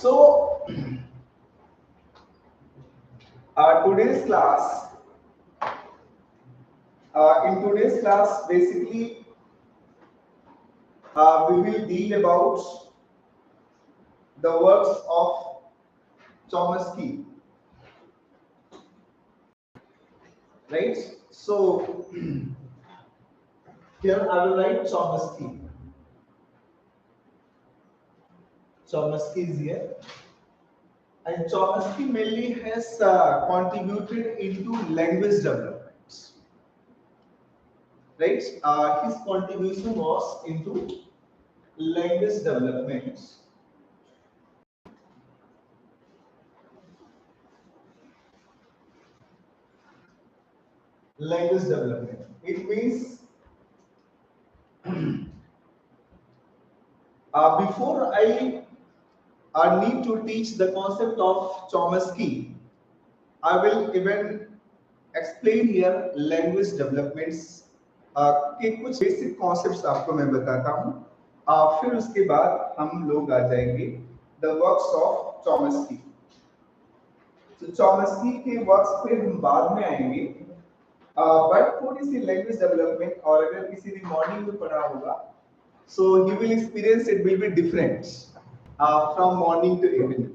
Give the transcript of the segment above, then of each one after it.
So today's class, in today's class, basically we will deal about the works of Chomsky, right? So here I will write Chomsky. Chomsky is here, and Chomsky mainly has contributed into language development, right? His contribution was into language development. Language development. It means before I need to teach the concept of Chomsky, I will even explain here language developments के कुछ basic concepts आपको मैं बताता हूँ. फिर उसके बाद हम लोग आ जाएंगे द वर्क्स ऑफ चॉमस्की. तो चॉमस्की के वर्क्स पे हम बाद में आएंगे, बट थोड़ी सी लैंग्वेज डेवलपमेंट, और अगर किसी ने मॉर्निंग में पढ़ा होगा so you will experience it will be different from morning to evening.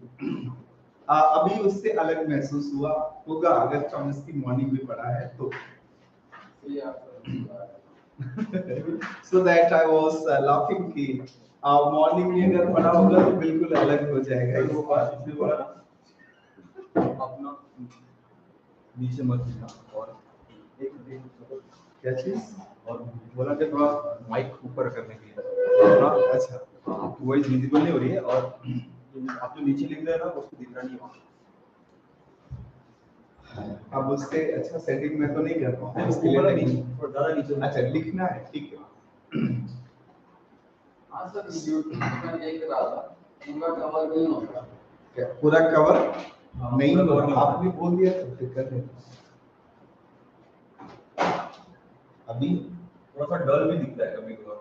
अभी उससे अलग महसूस हुआ होगा अगर चॉमस्की मॉर्निंग में पढ़ा है तो. So that I was laughing कि मॉर्निंग में अगर पढ़ा होगा तो बिल्कुल अलग हो जाएगा. वो बात इसलिए बोला अपना नीचे मत गिरना, और एक क्या चीज, और बोला कि थोड़ा माइक ऊपर करने के लिए थोड़ा. अच्छा, वॉइस विजिबल नहीं हो रही है, और आप जो नीचे लिख रहे हैं ना उसको दिख रहा नहीं है. अब उससे अच्छा सेटिंग में तो नहीं कर पाऊँ, उसके लिए नहीं और ज्यादा नीचे. अच्छा, लिखना है, ठीक है. हाँ सर, मैं यही कर रहा था, पूरा कवर नहीं होगा. क्या पूरा कवर नहीं होगा? आपने बोल दिया तो फिर कर दें. अभी थोड़ा सा डल भी दिखता है कभी कभार.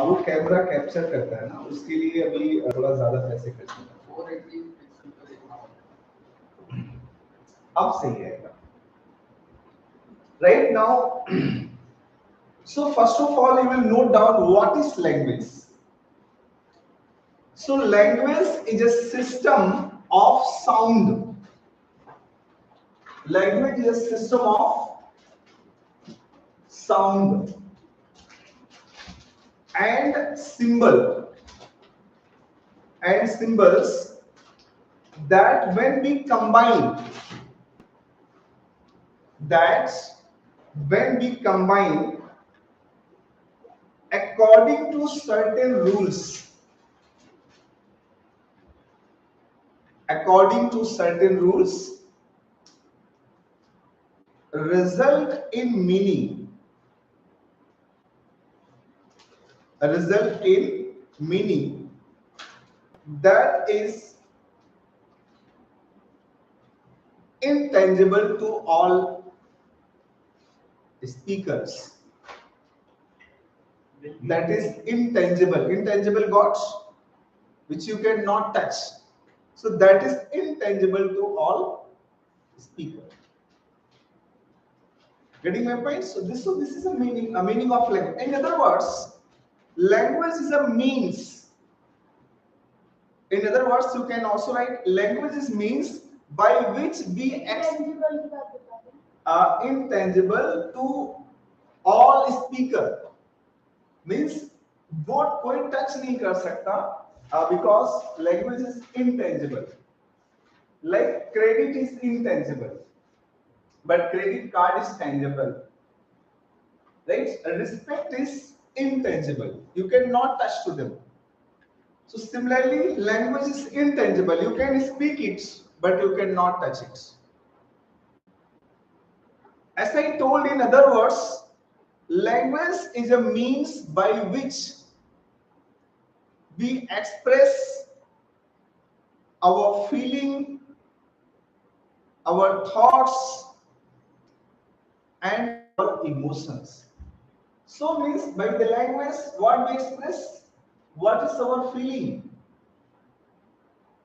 वो कैमरा कैप्चर करता है ना, उसके लिए अभी थोड़ा ज्यादा पैसे खर्च करना. 480 पिक्सल पे देखना होगा. अब सही आएगा. Right now, so first of all, you will note down what is language. So language is a system of sound. Language is a system of sound and symbols that when we combine, according to certain rules, result in meaning, that is intangible to all speakers. That is intangible gods which you cannot touch. So that is intangible to all speakers. Getting my point? So this is a meaning of language. In other words, language is a means. In other words, you can also write language is means by which we intangible to all speaker. Means वो कोई touch नहीं कर सकता because language is intangible. Like credit is intangible, but credit card is tangible. Right? Respect is intangible. You cannot touch to them. So similarly, language is intangible. You can speak it, but you cannot touch it. As I told, in other words, language is a means by which we express our feeling, our thoughts, and our emotions. So means by the language, what we express, what is our feeling,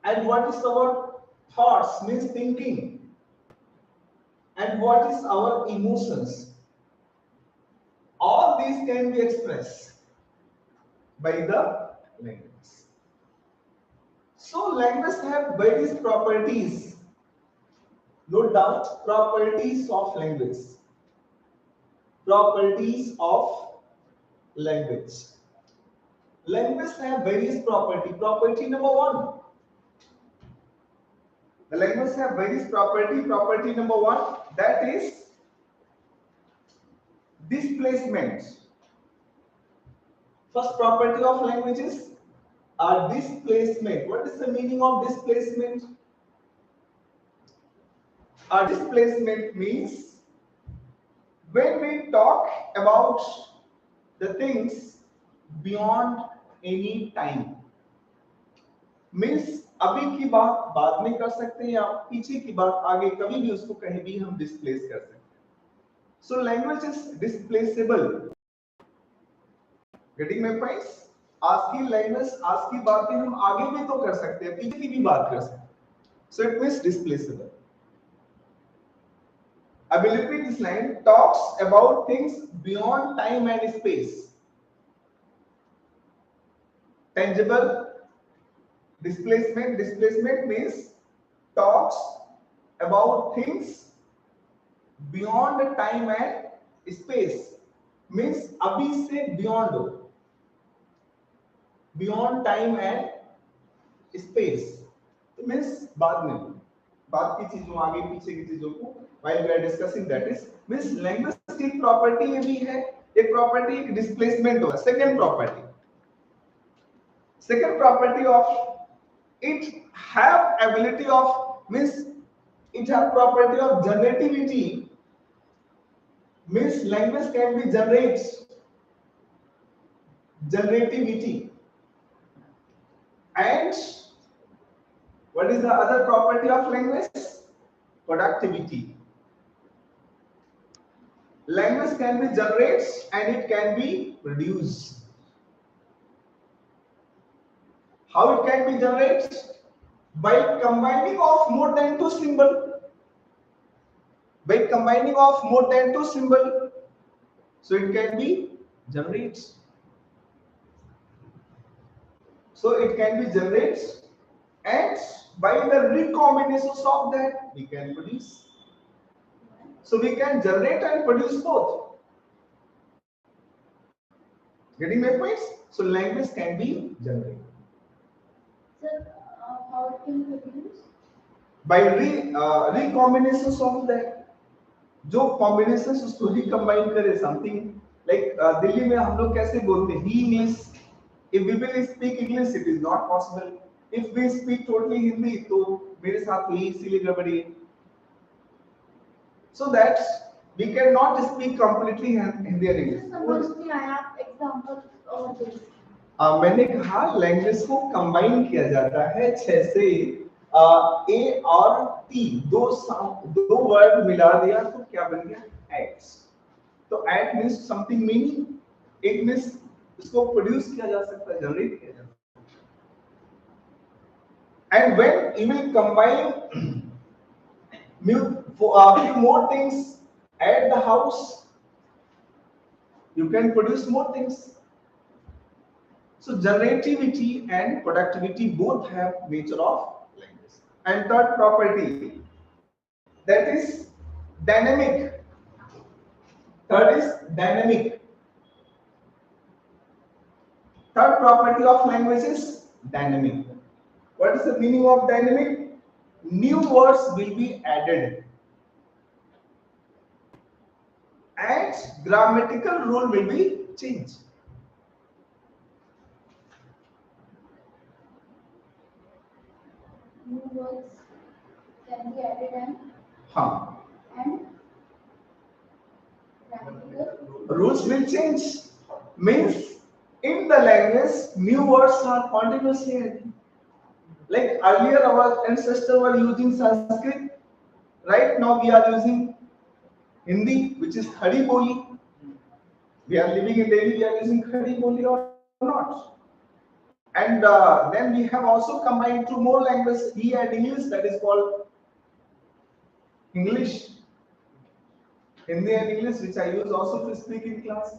And what is our thoughts means thinking, and what is our emotions. All these can be expressed by the language. So language have various properties. No doubt, properties of language. Properties of language. Language have various property. Property number one. The language have various property. Property number one, that is displacement. First property of languages are displacement. What is the meaning of displacement? Displacement means when we talk about the things beyond any time. Means अभी की बात बाद में कर सकते हैं या पीछे की बात आगे कभी भी उसको कहीं भी हम डिस्प्लेस कर सकते हैं. So language is displaceable. Getting my points? आज की लैंग्वेज, आज की बातें हम आगे भी तो कर सकते हैं, पीछे की भी बात कर सकते हैं. So it means displaceable. I will repeat this line. Talks about things beyond time and space. Tangible. Displacement means talks about things beyond time and space. Means अभी से beyond हो, beyond time and space. It means बाद में, बाद की चीजों, आगे पीछे की चीजों को while we are discussing, that is means language की प्रॉपर्टी ये भी है. एक प्रॉपर्टी एक डिस्प्लेसमेंट होगा. Second property of it have ability of means it have property of generativity. Means language can be generativity. And what is the other property of language? Productivity. Language can be generated and it can be produced. How it can be generated? By combining of more than two symbols. By combining of more than two symbols, so it can be generated. So it can be generated, and by the recombinations of that, we can produce. So we can generate and produce both. Getting my points? So language can be generated. Sir, how it can produce? By recombinations of that. जो combinations उसको recombine करे, something like Delhi में हम लोग कैसे बोलते हैं ही English. If we will speak English, it is not possible. If we speak totally Hindi, तो मेरे साथ ही इसीलिए गड़बड़ी. So that we cannot speak completely Hindi and English. Mostly I have examples of this. मैंने कहा लैंग्वेज को combine किया जाता है. जैसे ए और टी, दो वर्ड मिला दिया तो क्या बन गया? एक्ट. तो act means something meaning. It means इसको प्रोड्यूस किया जा सकता है, जनरेट किया जा सकता है. And when you will combine few more things at the house, you can produce more things. So generativity and productivity both have nature of language. And third property, that is dynamic. Third is dynamic. Third property of language is dynamic. What is the meaning of dynamic? New words will be added and grammatical rule will be changed. New words can be added and grammatical rules will change. Means in the language new words are continuously added. Like earlier our ancestors were using Sanskrit, right now we are using Hindi, which is Khadi Boli. We are living in Delhi, we are using Khadi Boli or not. And then we have also combined two more languages, Hindi and English, that is called English. Hindi and English, which I use also to speak in class.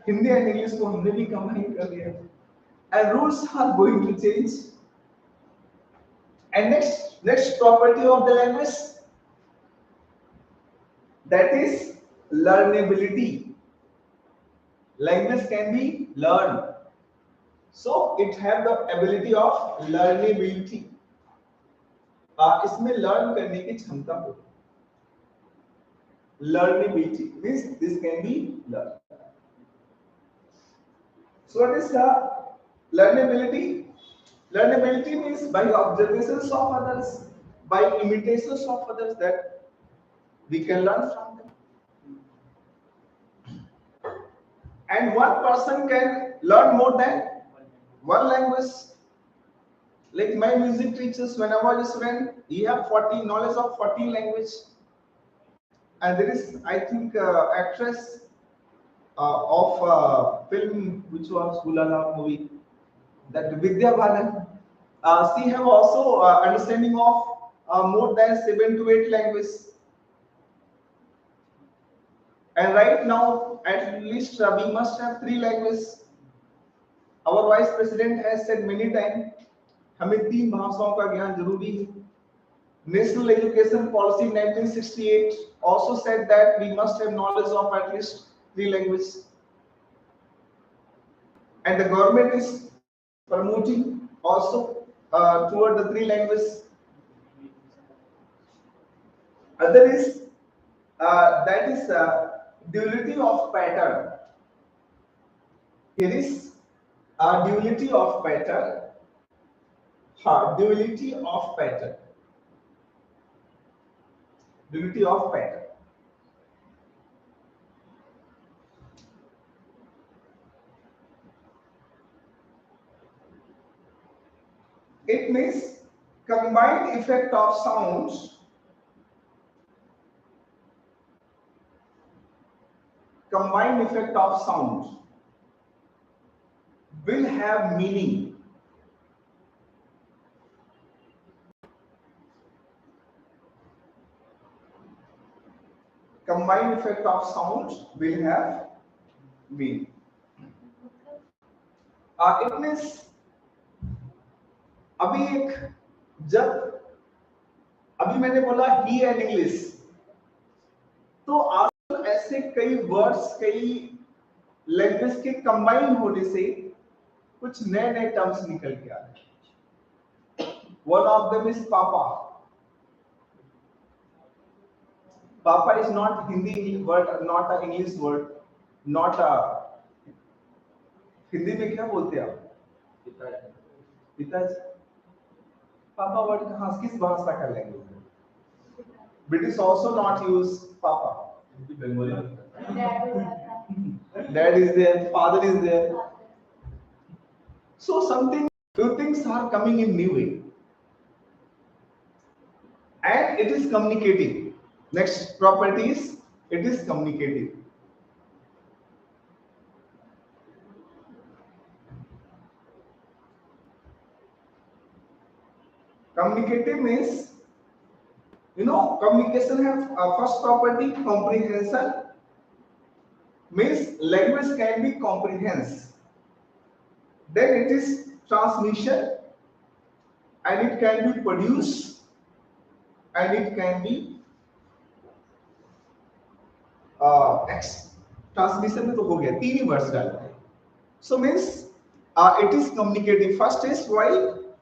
Hindi and English को हमने भी combine कर लिया. And rules are going to change. And next property of the language, that is learnability. Language can be learned, so it have the ability of learnability. इसमें learn करने की क्षमता हो. Learnability means this can be learned. So what is the learnability? Learnability means by observations of others, by imitations of others, that we can learn from them. And one person can learn more than one language. Like my music teachers, when I was a student, he have 40 knowledge of 14 language. And there is, I think, actress of film which was Hulala movie, that Vidya Balan. She have also understanding of more than 7 to 8 languages. And right now, at least we must have 3 languages. Our Vice President has said many times, हमें 3 भाषाओं का ज्ञान जरूरी है. National Education Policy 1968 also said that we must have knowledge of at least 3 languages. And the government is promoting also toward the 3 languages. Other is that is duality of pattern. Here is duality of pattern. Duality of pattern. Duality of pattern. It means combined effect of sounds. Combined effect of sounds will have meaning. Combined effect of sounds will have meaning. It means अभी एक जब अभी मैंने बोला ही and English, तो आज ऐसे कई वर्ड्स, कई लैंग्वेज के कंबाइन होने से कुछ नए नए टर्म्स निकल के आ रहे. वन ऑफ देम इज पापा. पापा is not Hindi word, not a English word, not a. Hindi में क्या बोलते हैं आप? पिताजी. पापा वर्ड कहाँ, किस भाषा का लैंग्वेज है? ब्रिटिश आल्सो नॉट यूज पापा. Dad is there, father is there. So few things are coming in new way, and it is communicative. Next property is it is communicative. Communicative means, communication have first property comprehension. Means language can be comprehensive. Then it is transmission, and it can be produced, and it can be transmission में तो हो गया, 3 ही words डालना है. So means it is communicative. First is why?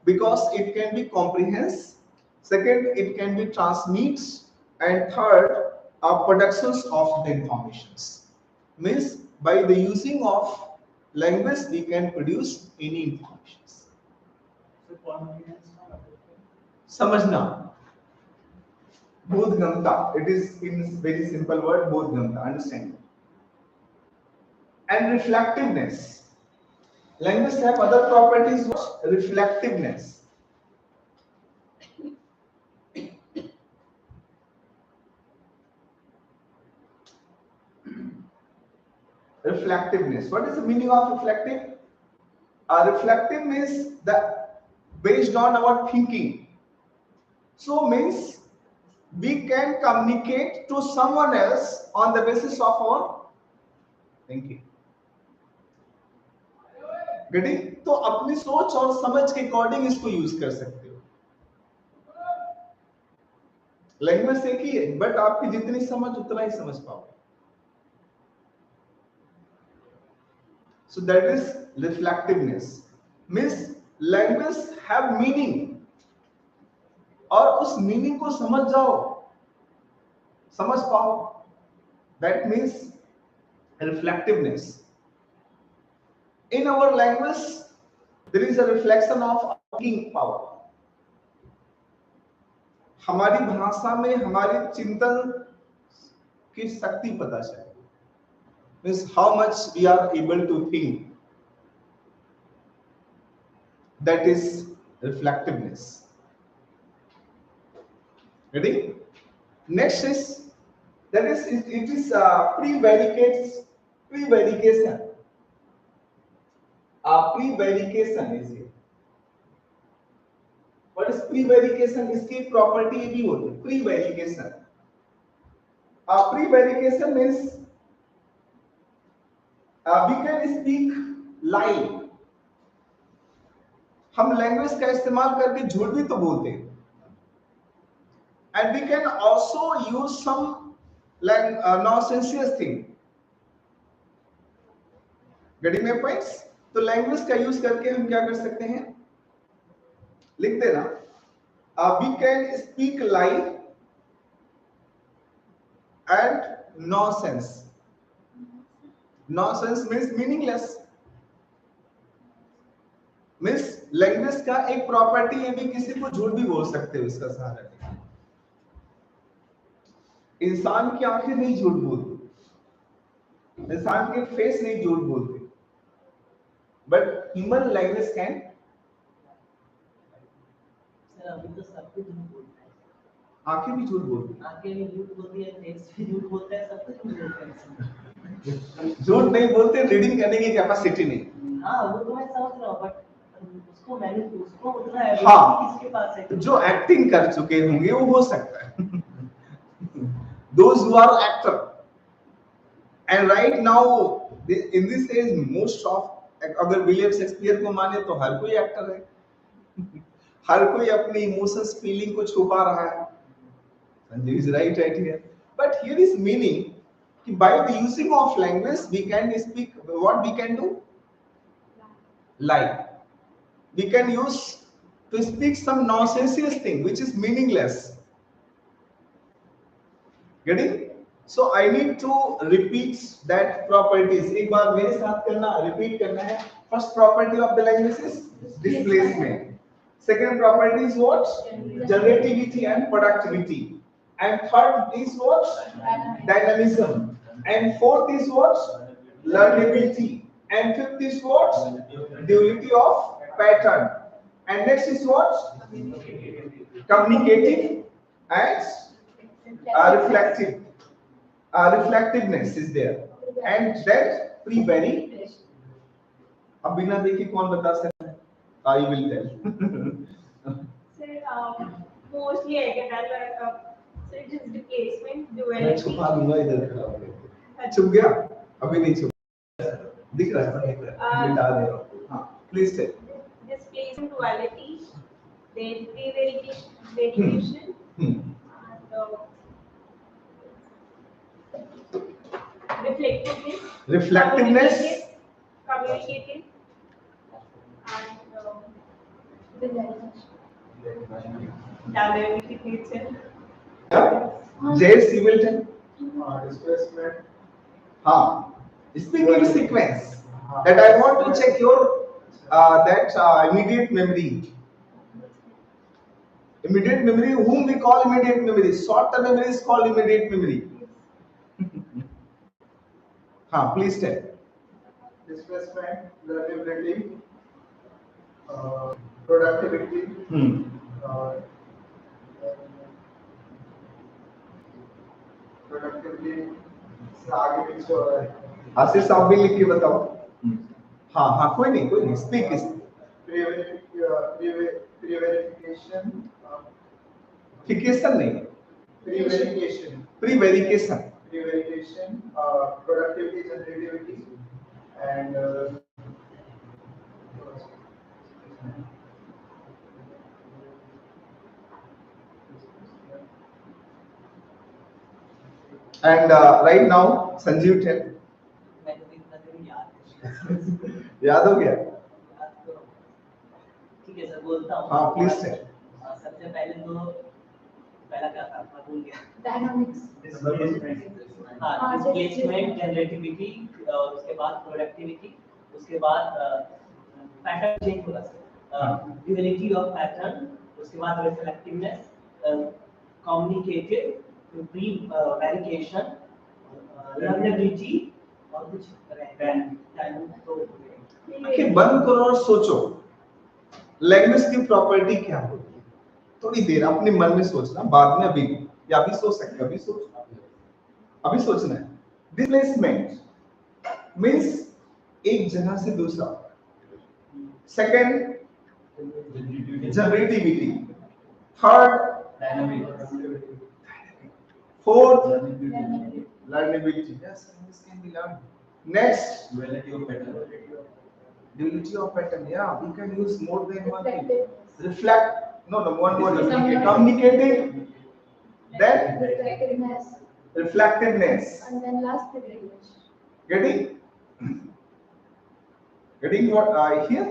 Because it can be comprehensive. Second, it can be transmits, and third, productions of the informations. Means by the using of language we can produce any information. समझना, बोधगम्यता. It is in very simple word, बोधगम्यता, understanding. And reflectiveness. Language have other properties. Reflectiveness. Reflectiveness. What is the meaning of reflective? Reflective means the based on our thinking. So means we can communicate to someone else on the basis of our thinking. Getting? तो अपनी सोच और समझ के according इसको use कर सकते हो. लैंग्वेज एक ही है, बट आपकी जितनी समझ उतना ही समझ पाओगे. So that is reflectiveness. Means language have meaning. और उस मीनिंग को समझ जाओ, समझ पाओ. That means reflectiveness. In our language, there is a reflection of thinking power. हमारी भाषा में हमारी चिंतन की शक्ति पता चले. Means how much we are able to think. That is reflectiveness. Ready? Next is that is it is prevarication. Prevarication is it. What is prevarication? इसकी प्रॉपर्टी ये भी होती है. Prevarication. Prevarication means we can speak lie. हम language का इस्तेमाल करके झूठ भी तो बोलते हैं. And we can also use some nonsensical thing. Getting my points? तो लैंग्वेज का यूज करके हम क्या कर सकते हैं? लिख देना. We can speak lie and nonsense. Nonsense means meaningless. Means language का एक प्रॉपर्टी है भी किसी को झूठ भी बोल सकते हो इसका सहारा लेके. इंसान की आंखें नहीं झूठ बोलती, इंसान के फेस नहीं झूठ बोलते, but human language can. Sir अभी तो सब कुछ झूठ बोलता है. आंखें भी झूठ बोलती है. आंखें भी झूठ बोलती है, फेस भी झूठ बोलता है, सब कुछ झूठ बोलता है. झूठ नहीं बोलते, रीडिंग करने की कैपेसिटी नहीं. हाँ वो तो मैं समझ रहा हूँ, बट उसको उतना है किसके पास है. जो एक्टिंग कर चुके होंगे वो हो सकता है. Those who are actor, and right now in this age most of, अगर विलियम शेक्सपियर को माने तो हर कोई एक्टर है. हर कोई अपनी इमोशंस फीलिंग को छुपा रहा है. Sanjeev is right here. But here is meaning कि by the using of language we can speak. What we can do? Lie. We can use to speak some nonsensical thing which is meaningless. Getting? So I need to repeat that properties. एक बार मेरे साथ करना, repeat करना है. First property of the language is displacement. Second property is what? Generativity and productivity. And third is what? Dynamism. And fourth is what? Learnability. And fifth is what? Duality of pattern. And next is what? Communicative and reflective. Reflectiveness is there. And that pre-very. अब बिना देखे कौन बता सकता है? I will tell. Sir, mostly I get that. So it is replacement, मैं duality. छुपा दूंगा इधर खड़ा होकर. छुप गया? अभी नहीं छुप. दिख रहा है, मिटा दे रहा हूँ. हाँ, please tell. Displacement, duality, then prevarication, and reflectiveness, communicative, and dynamic nature. J. Singleton. Displacement. हाँ. Speaking sequence. That I want to check your immediate memory. Immediate memory. Whom we call immediate memory? Short-term memory is called immediate memory. हाँ, please tell. Displacement, learnability, productivity, productivity से आगे पीछे हो रहा है. आशीष आप भी लिख के बताओ. हाँ हाँ कोई नहीं स्पीक इस Prevarication. फिकेशन नहीं Prevarication. Prevarication Prevarication. Productivity, generativity, and and right now Sanjeev tell मैंने भी इतना दिन याद है। याद हो गया याद करो। ठीक है सर, बोलता हूँ। हाँ प्लीज टेल सबसे पहले तो पहला क्या था मैं भूल गया। डायनामिक्स हाँ, डिस्प्लेसमेंट, जनरेटिविटी, उसके बाद प्रोडक्टिविटी, उसके बाद पैटर्न चेंज होगा सर, ड्यूअलिटी ऑफ पैटर्न, उसके बाद रिफ्लेक्टिवनेस, कम्युनिकेटिव, प्रीवेरिकेशन, लर्नेबिलिटी और कुछ टाइम तो आंखें बंद करो और सोचो लैंग्वेज की प्रॉपर्टी क्या होती है थोड़ी देर अपने मन में सोचना बाद में अभी या अभी सोच सकते अभी सोचना है डिस्प्लेसमेंट मींस एक जगह से दूसरा second generativity third fourth learnability yes this can be learned next duality of pattern yeah we can use more than one thing reflect no one more communicative then reflectiveness and then last privilege. getting what here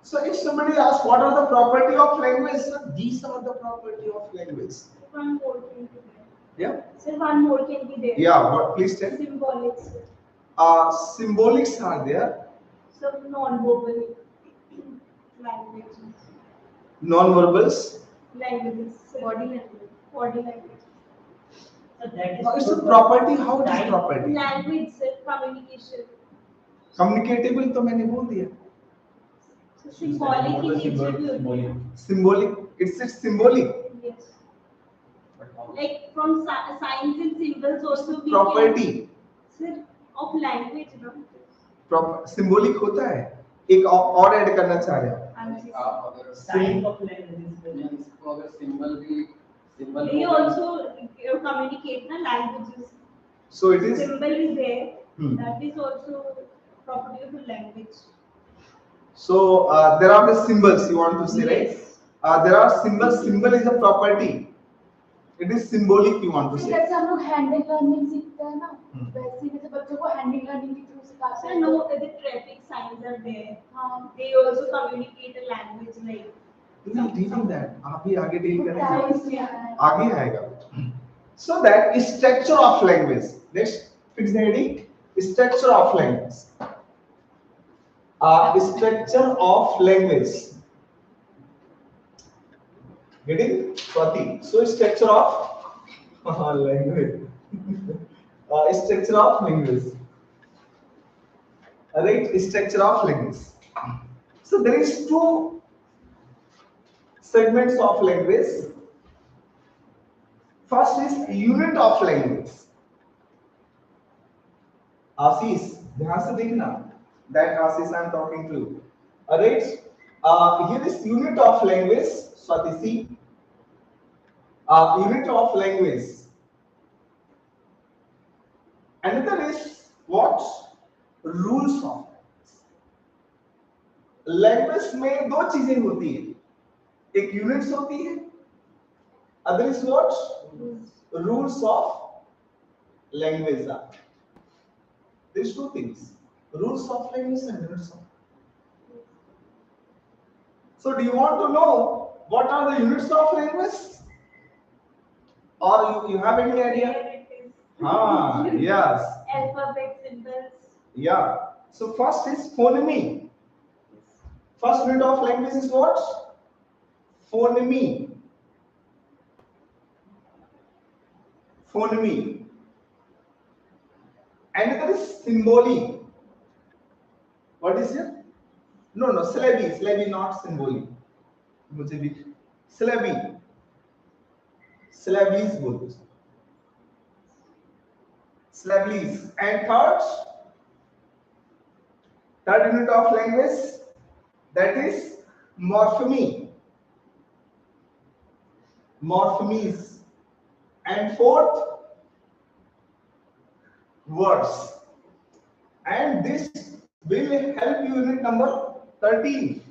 so if somebody asks what are the property of language so these are the property of language One more can be there. yeah Sir, one more can be there. yeah what please tell Symbolics. symbolics are there Some non-verbal languages. non-verbals Languages. Body language. Body language. So that is it's a property how it is property Language, sir, communication. communicatable तो मैंने बोल दिया So symbolic in nature भी होती है. symbolic it's symbolic Yes. Like from signs and symbols also we property can. Sir, of language, no? symbolic होता है एक और ऐड करना चाह रहे हैं आप अगर sign of languages इसको अगर symbol They also communicate na languages. so it is Symbol is there. Hmm. That is also property of the language. so there are the symbols you want to say right Yes. there are symbols symbol is a property it is symbolic you want to say जैसे हम लोग handing learning सीखते हैं ना वैसे ही जैसे बच्चों को हैंडिंग लर्निंग के थ्रू सिखाते Sir, हैं no, the traffic signs are there. हाँ They also communicate a language like. we are dealing that आप भी आगे डील करेंगे टाइम्स में आया आगे आएगा so that structure of language let's fix the heading structure of language structure of language getting Swati so structure of language structure of language right structure of language so there is two segments of language first is unit of language Ashish ध्यान से देखना that Ashish I am talking to alright here is unit of language Swati see unit of language another is what rules of language में दो चीजें होती है एक units होती है other is what rules of language are there is two things rules of language and units of so do you want to know what are the units of language और you have any idea There it is. yes Alphabet symbols. yeah so first is phoneme first unit of language is what phoneme another is symbolic what is it no syllabi not symbolic मुझे भी syllables बोलते हैं syllables and third Third unit of language, that is morpheme. Morphemes. And fourth, words. And this will help you unit number 13.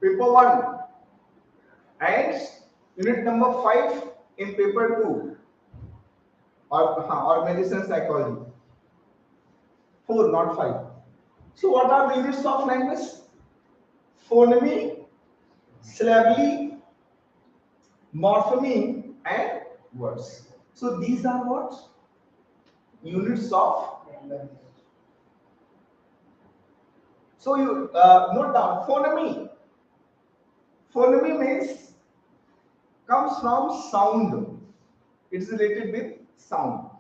Paper 1. And unit number 5 in paper 2. Organization psychology. 4, not 5. So what are the units of language? Phoneme, syllably, morpheme, and words. So these are what? Units of language. So you note down phoneme. Phoneme means comes from sound. It is related with sound.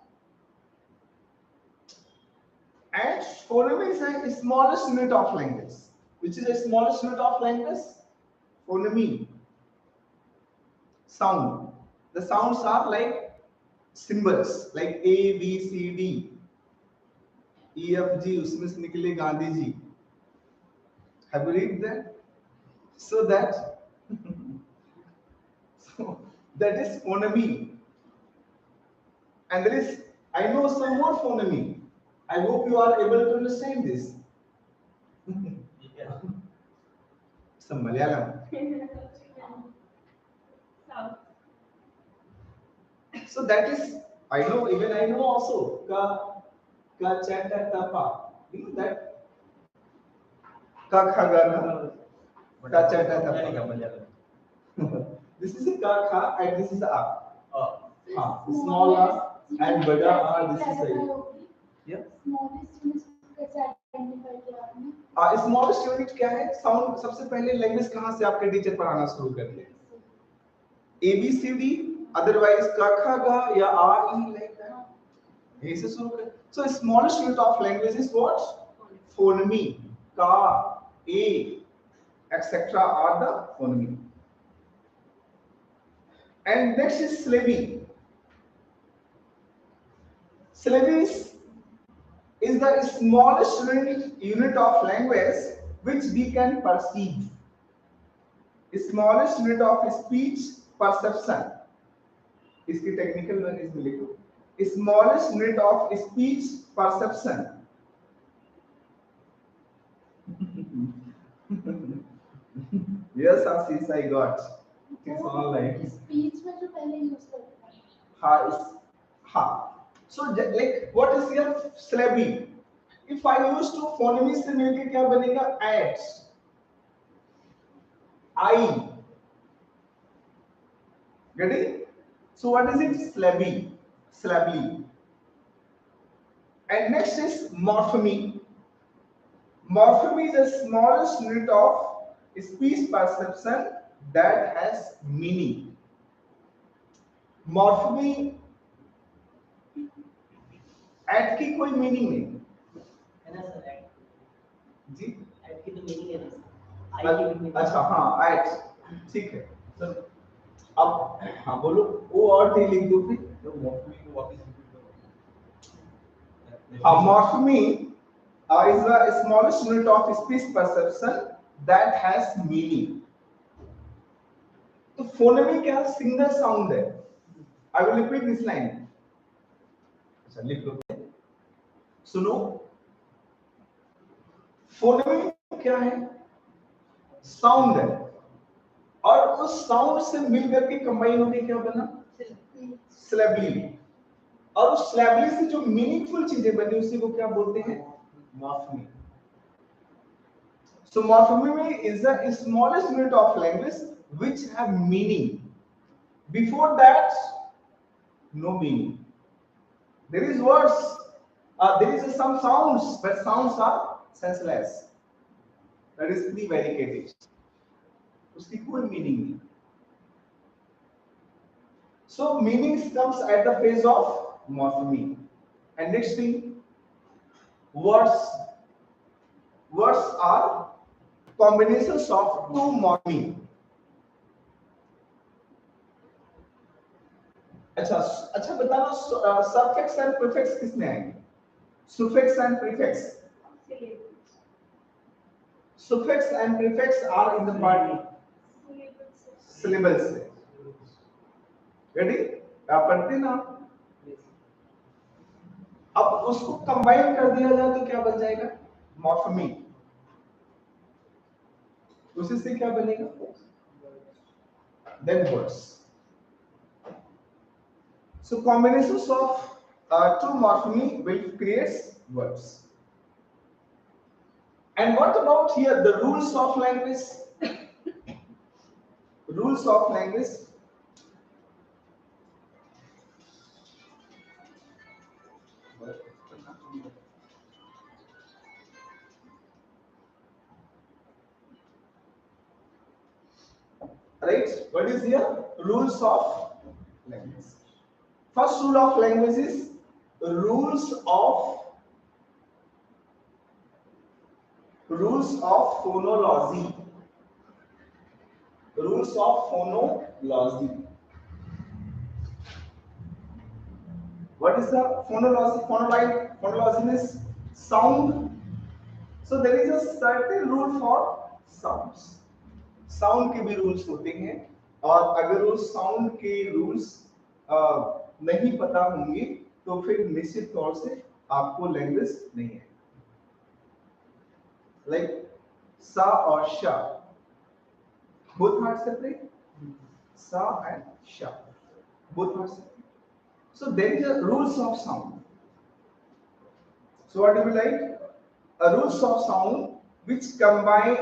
And phoneme is the smallest unit of language. Which is the smallest unit of language? Phoneme. Sound. The sounds are like symbols, like A, B, C, D, E, F, G. उसमें से निकले Gandhi ji. Have you read that? So that so that is phoneme. And there is, I know some more phoneme. I hope you are able to understand this. Some Malayalam. South. So that is, I know, even I know also. Ka chata tapa. You know that? Ka kha ga gha. Ka chata tapa. This is a ka kha and this is a a. Small a and bada a. This is a. Yeah. Smallest unit कैसे identify किया आपने? Smallest unit क्या है? Sound. सबसे पहले language कहाँ से आपके टीचर पढ़ाना शुरू करते हैं? A B C D, otherwise क ख ग या आ ई लाइक दैट. यही से शुरू करें. So smallest unit of language is what? Phoneme. का, ए, etc. are the phoneme. And next is syllabi. Syllabi is the smallest unit of language which we can perceive. Smallest unit of speech perception. इसकी technical language में लिखो. Smallest unit of speech perception. Yes, Ashish, I got. It's online. Speech में जो पहले use करते हैं. हाँ. So like what is your syllabi? If I use to phoneme से मिलके क्या बनेगा? At, I. Get it? So what is it? Syllabi. Syllably. And next is morpheme. Morpheme is the smallest unit of speech perception that has meaning. Morpheme at की कोई meaning नहीं है ना sir? Add जी. Add की तो meaning है ना sir? आई की भी meaning अच्छा हाँ at. ठीक है सर. अब हाँ बोलो. ओ और टी लिख दो फिर. Morpheme is the smallest unit of speech perception that has meaning. तो phoneme क्या? सिंगल साउंड है. I will repeat this line. अच्छा लिख लो. सुनो. phoneme क्या है? साउंड है. और उस साउंड से मिलकर के कंबाइन होके क्या बना? syllably. और उस syllably से जो मीनिंगफुल चीजें बनी उसी को क्या बोलते हैं? morpheme. So morpheme is the smallest unit of language which have meaning. Before that, no meaning. There is words. There is some sounds, but sounds are senseless. That is prevaricated. उसकी कोई meaning नहीं. So meaning comes at the phase of morpheme. And next thing, words. Words are combinations of two morpheme. अच्छा बताना. suffix and prefix किसमें आएंगे? Suffix and prefix. Syllables. Suffix and prefix are in the part syllable से. Ready? आप पढ़ते ना? अब उसको कंबाइन कर दिया जाए तो क्या बन जाएगा? मॉर्फमी. उसी से क्या बनेगा? Then words. So combinations of two morpheme will create words. And what about here the rules of language? Rules of language. Right? What is here? Rules of language. First rule of language is rules of phonology. Rules of phonology. What is the phonology? Phonology means sound. So there is a certain rule for sounds. Sound के भी rules होते हैं और अगर वो sound के rules नहीं पता होंगे तो फिर निश्चित तौर से आपको लैंग्वेज नहीं है. लाइक सा और शा, both are separate. Sa and sha, both are separate. So there is a rules of sound. So what do we like? A rules of sound which combine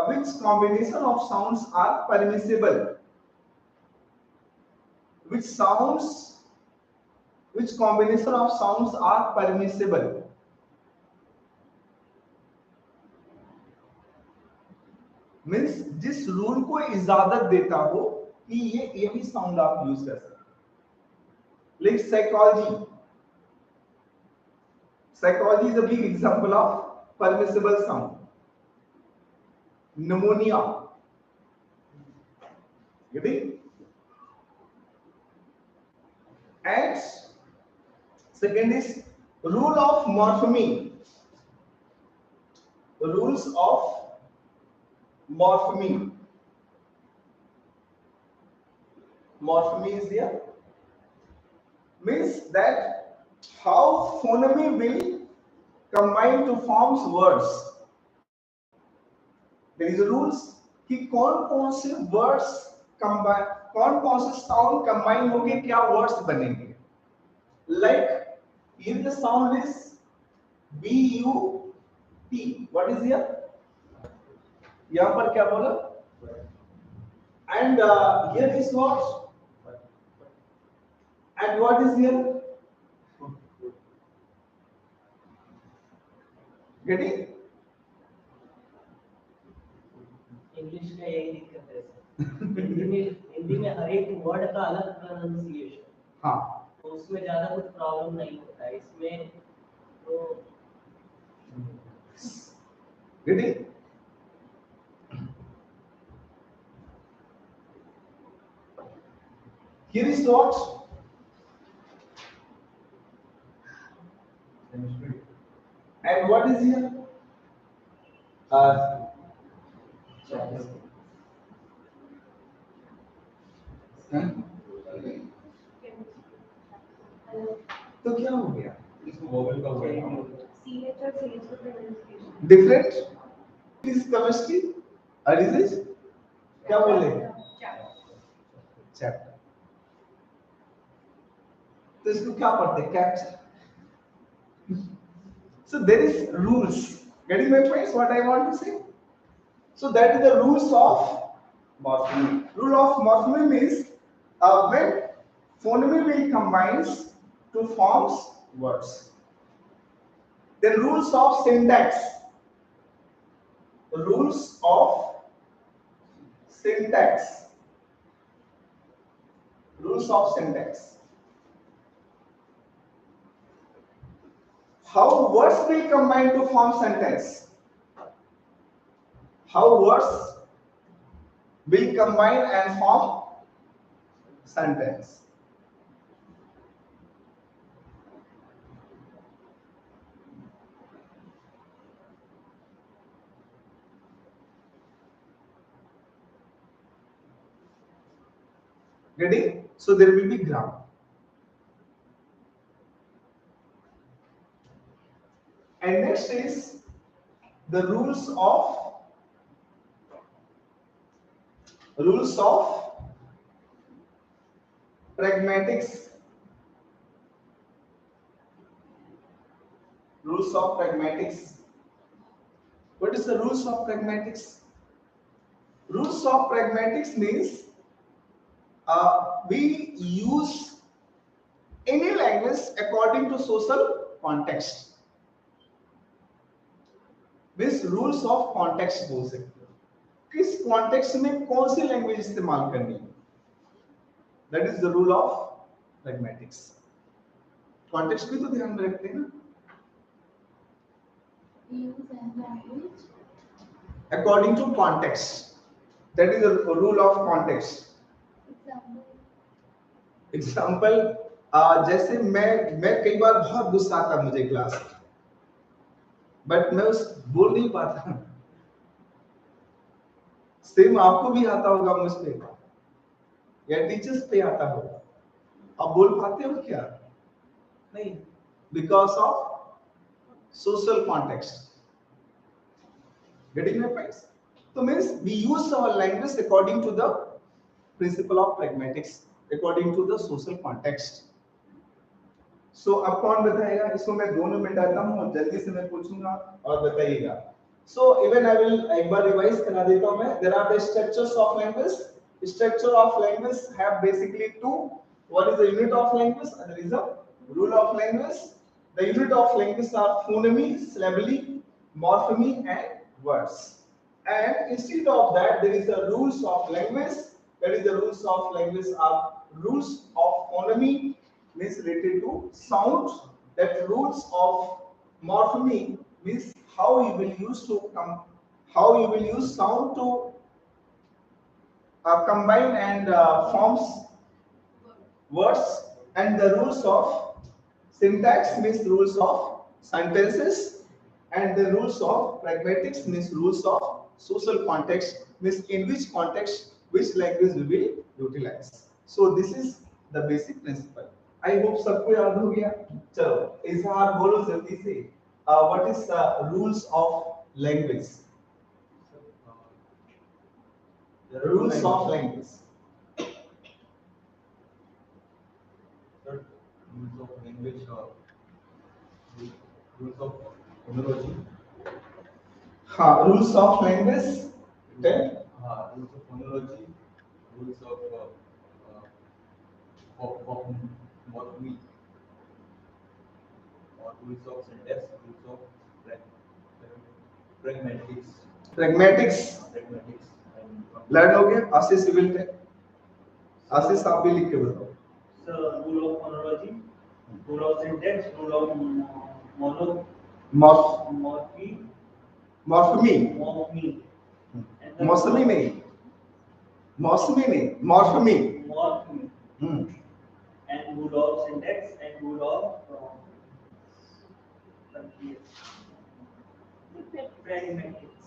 which combination of sounds are permissible, which combination of sounds are permissible. Means जिस rule को इजाजत देता हो कि यही sound आप use कर सकते. Like psychology is a big example of permissible sound. Pneumonia. Getting? And second is rule of morpheme. Rules of morpheme. Morpheme is here. Means that how phoneme will combine to form words. There is a rules कि कौन से words combine, कौन से sound combine होके क्या words बनेंगे. Like if the sound is B-U-T, what is here? यहाँ पर क्या बोला? And here is what? And what is here? Getting? English का यही दिक्कत है सर. हिंदी में हर एक वर्ड का अलग प्रोनाउंसिएशन. हाँ. तो उसमें ज्यादा कुछ प्रॉब्लम नहीं होता है. इसमें तो Getting? Here is what? And what is here? तो क्या हो गया? इसको वोवेल का हो गया. CH और CH का pronunciation. Different? Is chemistry? Or is it? क्या बोले? Chapter. तो इसको क्या पढ़ते हैं? Capture. So there is rules. Getting my points? What I want to say? So that is the rules of morpheme. Rule of morpheme means when phoneme will combines to forms words. Then rules of syntax. Rules of syntax. Rules of syntax. How words will combine to form sentence. How words will combine and form sentence. Getting? So there will be grammar. And next is the rules of pragmatics. Rules of pragmatics. What is the rules of pragmatics? Rules of pragmatics means we use any language according to social context. Means rules of context बोल सकते हो, किस context में कौन सी language इस्तेमाल करनी है. That is the rule of pragmatics. Context भी तो ध्यान में रखते हैं ना. Use and language. According to context. That is the rule of context. Example. Example जैसे मैं कई बार बहुत गुस्सा आता मुझे क्लास में, बट मैं उस बोल नहीं पाता. सेम आपको भी आता होगा मुझ पे या टीचर्स पे आता होगा. आप बोल पाते हो क्या? नहीं, because of social context. Getting my points? So means we use our language according to the principle of pragmatics, according to the social context. So अब कौन बताएगा? इसको मैं 2 मिनट डालता हूँ और जल्दी से मैं पूछूंगा और बताइएगा. So even I will एक बार रिवाइज करा देता हूँ मैं. There are the structures of language. Structure of language have basically two. One is the unit of language, and there is a rule of language. The unit of language are phoneme, syllabi, morpheme, and words. And instead of that, there is the rules of language. That is the rules of language are rules of phoneme, means related to sound. That rules of morpheme means how you will use sound to combine and forms words. And the rules of syntax means rules of sentences. And the rules of pragmatics means rules of social context, means in which context which language we will utilize. So this is the basic principle. I hope सबको याद हो गया. चलो इजहार बोलो जल्दी से. What is the rules of language? The rules of language. Rules of language rules of phonology. हाँ, rules of language. Then Rules of phonology, rules of morpheme, or rules of syntax, rules of pragmatics. pragmatics. Learn हो गया. आशीष civil थे. आशीष आप भी लिख के बताओ. So rule of phonology, rule of syntax, rule of morpheme, morpheme. मौसमी नहीं. morpheme, and rule of syntax and rule of pragmatics.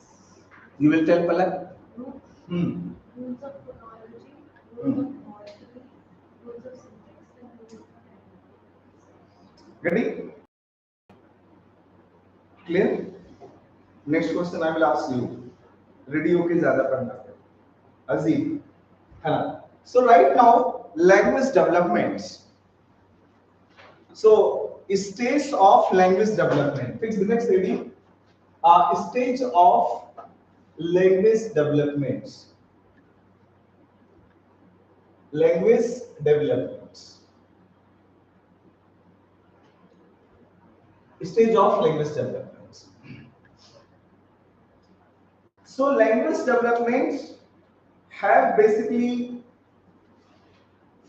You will tell Palak. Rules of phonology, rules of morpheme, rules of syntax, and rules of pragmatics. Ready? Clear? Next question I will ask you. Ready होके ज़्यादा पढ़ना है. अजीब, है ना? So right now language developments. So stage of language development. Fix the next ready. Stage of language developments. Language developments. Stage of language developments. So language developments have basically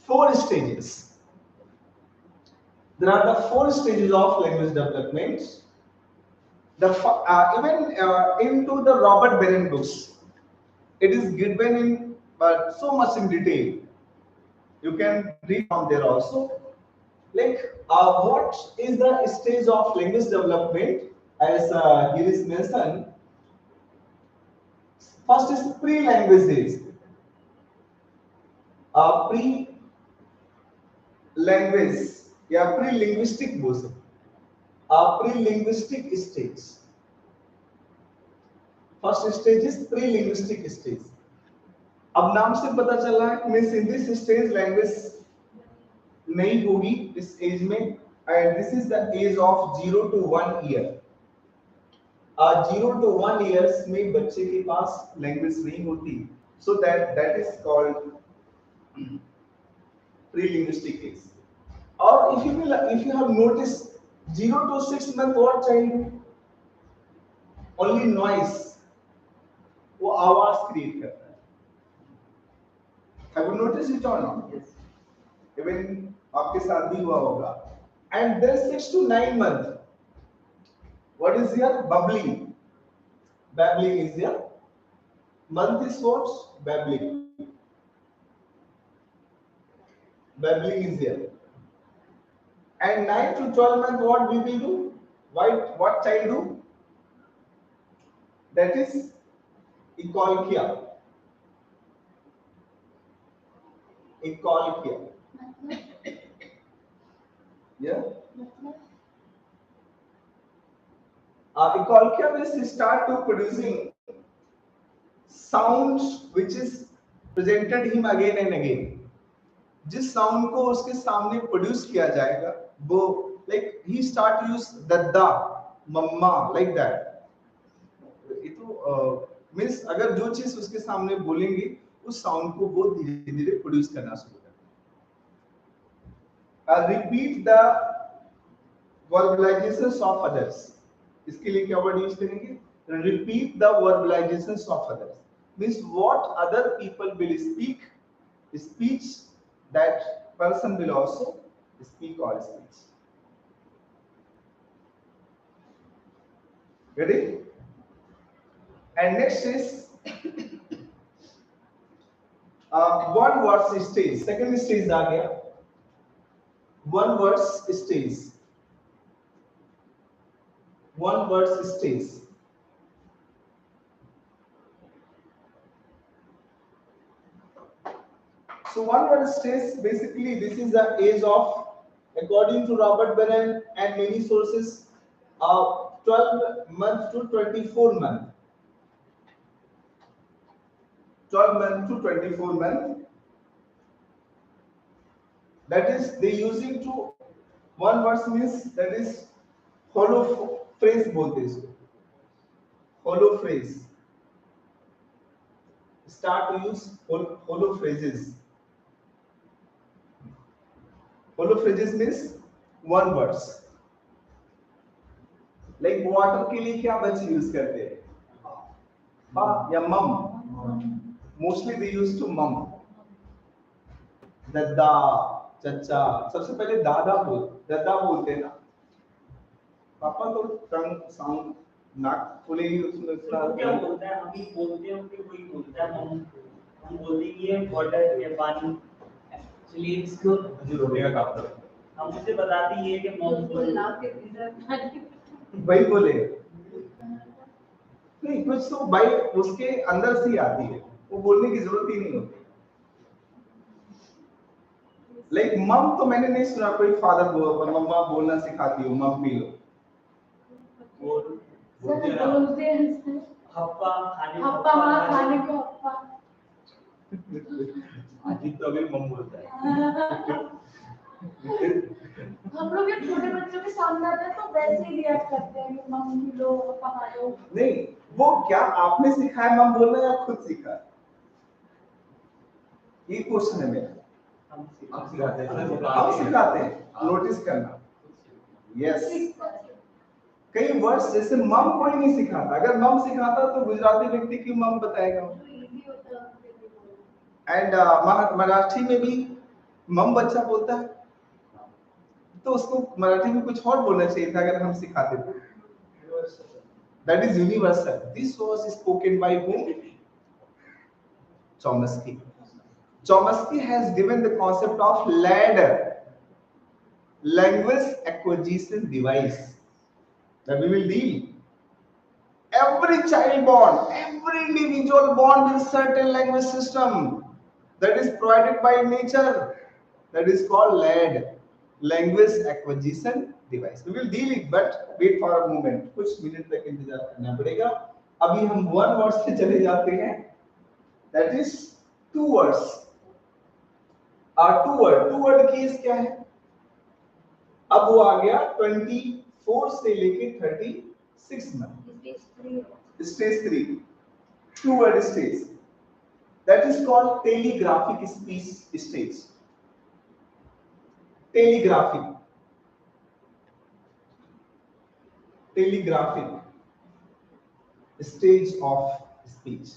4 stages. There are the 4 stages of language development. Even into the Robert Barron books, it is given in so much in detail. You can read from there also. Like what is the stage of language development? As here is mentioned. First is pre-language days. Language या pre linguistic बोल सकते, pre linguistic stage. First stage is pre linguistic stage. अब नाम से पता चल रहा है means in this stage language नहीं होगी इस एज में, and this is the age of 0 to 1 year. 0 to 1 years में बच्चे के पास लैंग्वेज नहीं होती, so that is called pre linguistic age. और if you have noticed 0 to 6 month what child only noise, वो आवाज क्रिएट करता है। Have you noticed it or not? Yes. Even आपके साथ भी हुआ होगा। And then 6 to 9 month, what is here? Bubbling. Babbling is here. Month is what? Babbling. Babbling is here. And 9 to 12 month, what we will do? What child do? That is ecologia. Ecologia. Yeah. Ecologia will start to producing sounds which is presented him again and again. जिस sound को उसके सामने produce किया जाएगा वो like ही start to use दद्दा, मम्मा, लाइक दैट। ये तो मींस अगर जो चीज उसके सामने बोलेंगे उस साउंड को वो धीरे धीरे प्रोड्यूस करना शुरू करेगा। Repeat the verbalisations of others, इसके लिए क्या वर्ड यूज करेंगे? Repeat the verbalisations of others means what other people will speak, speech that person will also speak or speech. Ready? And next is one word stage. Second stage आ गया one word stage. One word stage. So one word stage, basically this is the age of, according to Robert Bennett and many sources, 12 months to 24 months. 12 months to 24 months. That is they using to one word means that is hollow phrase बोलते हैं इसको, hollow phrase. Start to use hollow phrases. Hollow phrases means one words. Like water के लिए क्या बच्चे use करते हैं? बा या मम. Mostly they use to mum. दद्दा, चच्चा, सबसे पहले दादा दद्दा बोलते हैं ना। पापा तो टंग साउंड नाक खुलेगी उसमें क्या बोलता है? हम भी बोलते हैं कि कोई बोलता है हम बोलते हैं ये वाटर या पानी। एक्चुअली इसको जो रोने का काम करता है। हम उसे बताते हैं कि मौत बोलना के इधर वही बोले नहीं, कुछ तो भाई उसके अंदर से ही आती है, वो बोलने की जरूरत ही नहीं होती। लाइक मम तो मैंने नहीं सुना कोई फादर मम्मा बोलना सिखाती हो, मम पी लो। बोलते हैं ना, बोलते हैं हप्पा खाने हप्पा, हाँ, खाने को हप्पा। अजीब तो अभी मम बोलता है। हम लोग जब छोटे बच्चों के सामने आते हैं तो वैसे ही रिएक्ट करते हैं कि मम्मी लो पका लो। नहीं, वो क्या आपने सिखाया मम बोलना या खुद सीखा? ये क्वेश्चन है मेरा। हम सिखाते हैं, हम सिखाते हैं, नोटिस करना। यस, कई वर्ड्स जैसे मम कोई नहीं सिखाता, अगर मम सिखाता तो गुजराती व्यक्ति की मम बताएगा। एंड मराठी में भी मम बच्चा बोलता है तो उसको मराठी में कुछ और बोलना चाहिए था अगर हम सिखाते तो। That is universal. This was spoken by whom? Chomsky. Chomsky has given the concept of ladder, language acquisition device, that we will deal. Every child born, every individual born with certain language system that is provided by nature, that is called LAD, language acquisition device. We will deal it, but wait for a moment. कुछ minute तक इंतजार करना पड़ेगा. अभी हम one word से चले जाते हैं. That is two words. Two word case क्या है? अब वो आ गया 24 से लेके 36 month. Stage 3. Two word stage. That is called telegraphic speech stage. Telegraphic stage of speech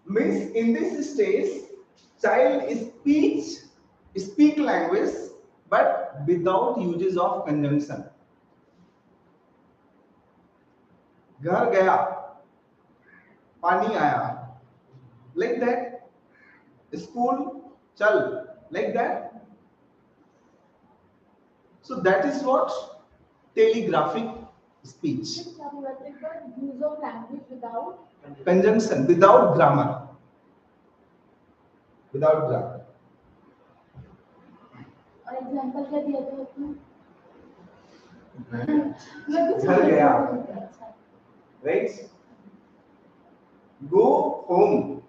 means in this stage child speak language but without uses of conjunction. घर गया, पानी आया, like that. School चल, like that. So that is what telegraphic speech. use of language without Conjunction, without grammar. Without grammar. और example क्या दिया था उसमें? घर गया. Right? Go home.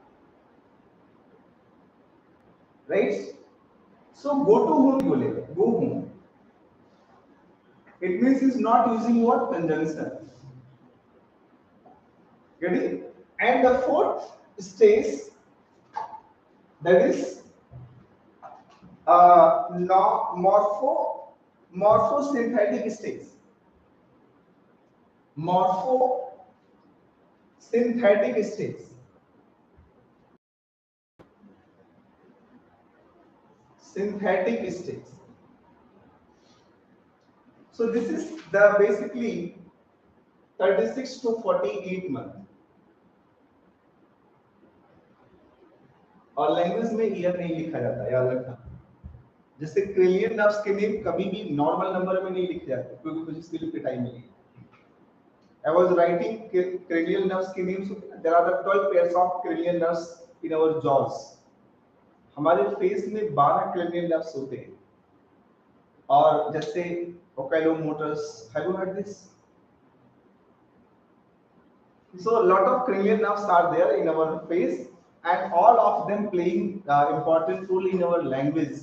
Right? So go to home बोलेगा. Go home. It means he's not using what? Conjunction. Get it? And the fourth stage, that is morphosynthetic stage. Morphosynthetic stage. Synthetic stage. So this is the basically 36 to 48 month. और language में year नहीं लिखा जाता, याद रखना. जैसे क्रेलियन nerves के name कभी भी नॉर्मल नंबर में नहीं लिखे जाते क्योंकि कुछ इसके लिए पिटाई मिली. I was writing cranial nerves के names. There are the 12 pairs of cranial nerves in our jaws. हमारे फेस में 12 cranial nerves होते हैं. और जैसे oculomotors, have you heard this? So a lot of cranial nerves are there in our face, and all of them playing important role in our language,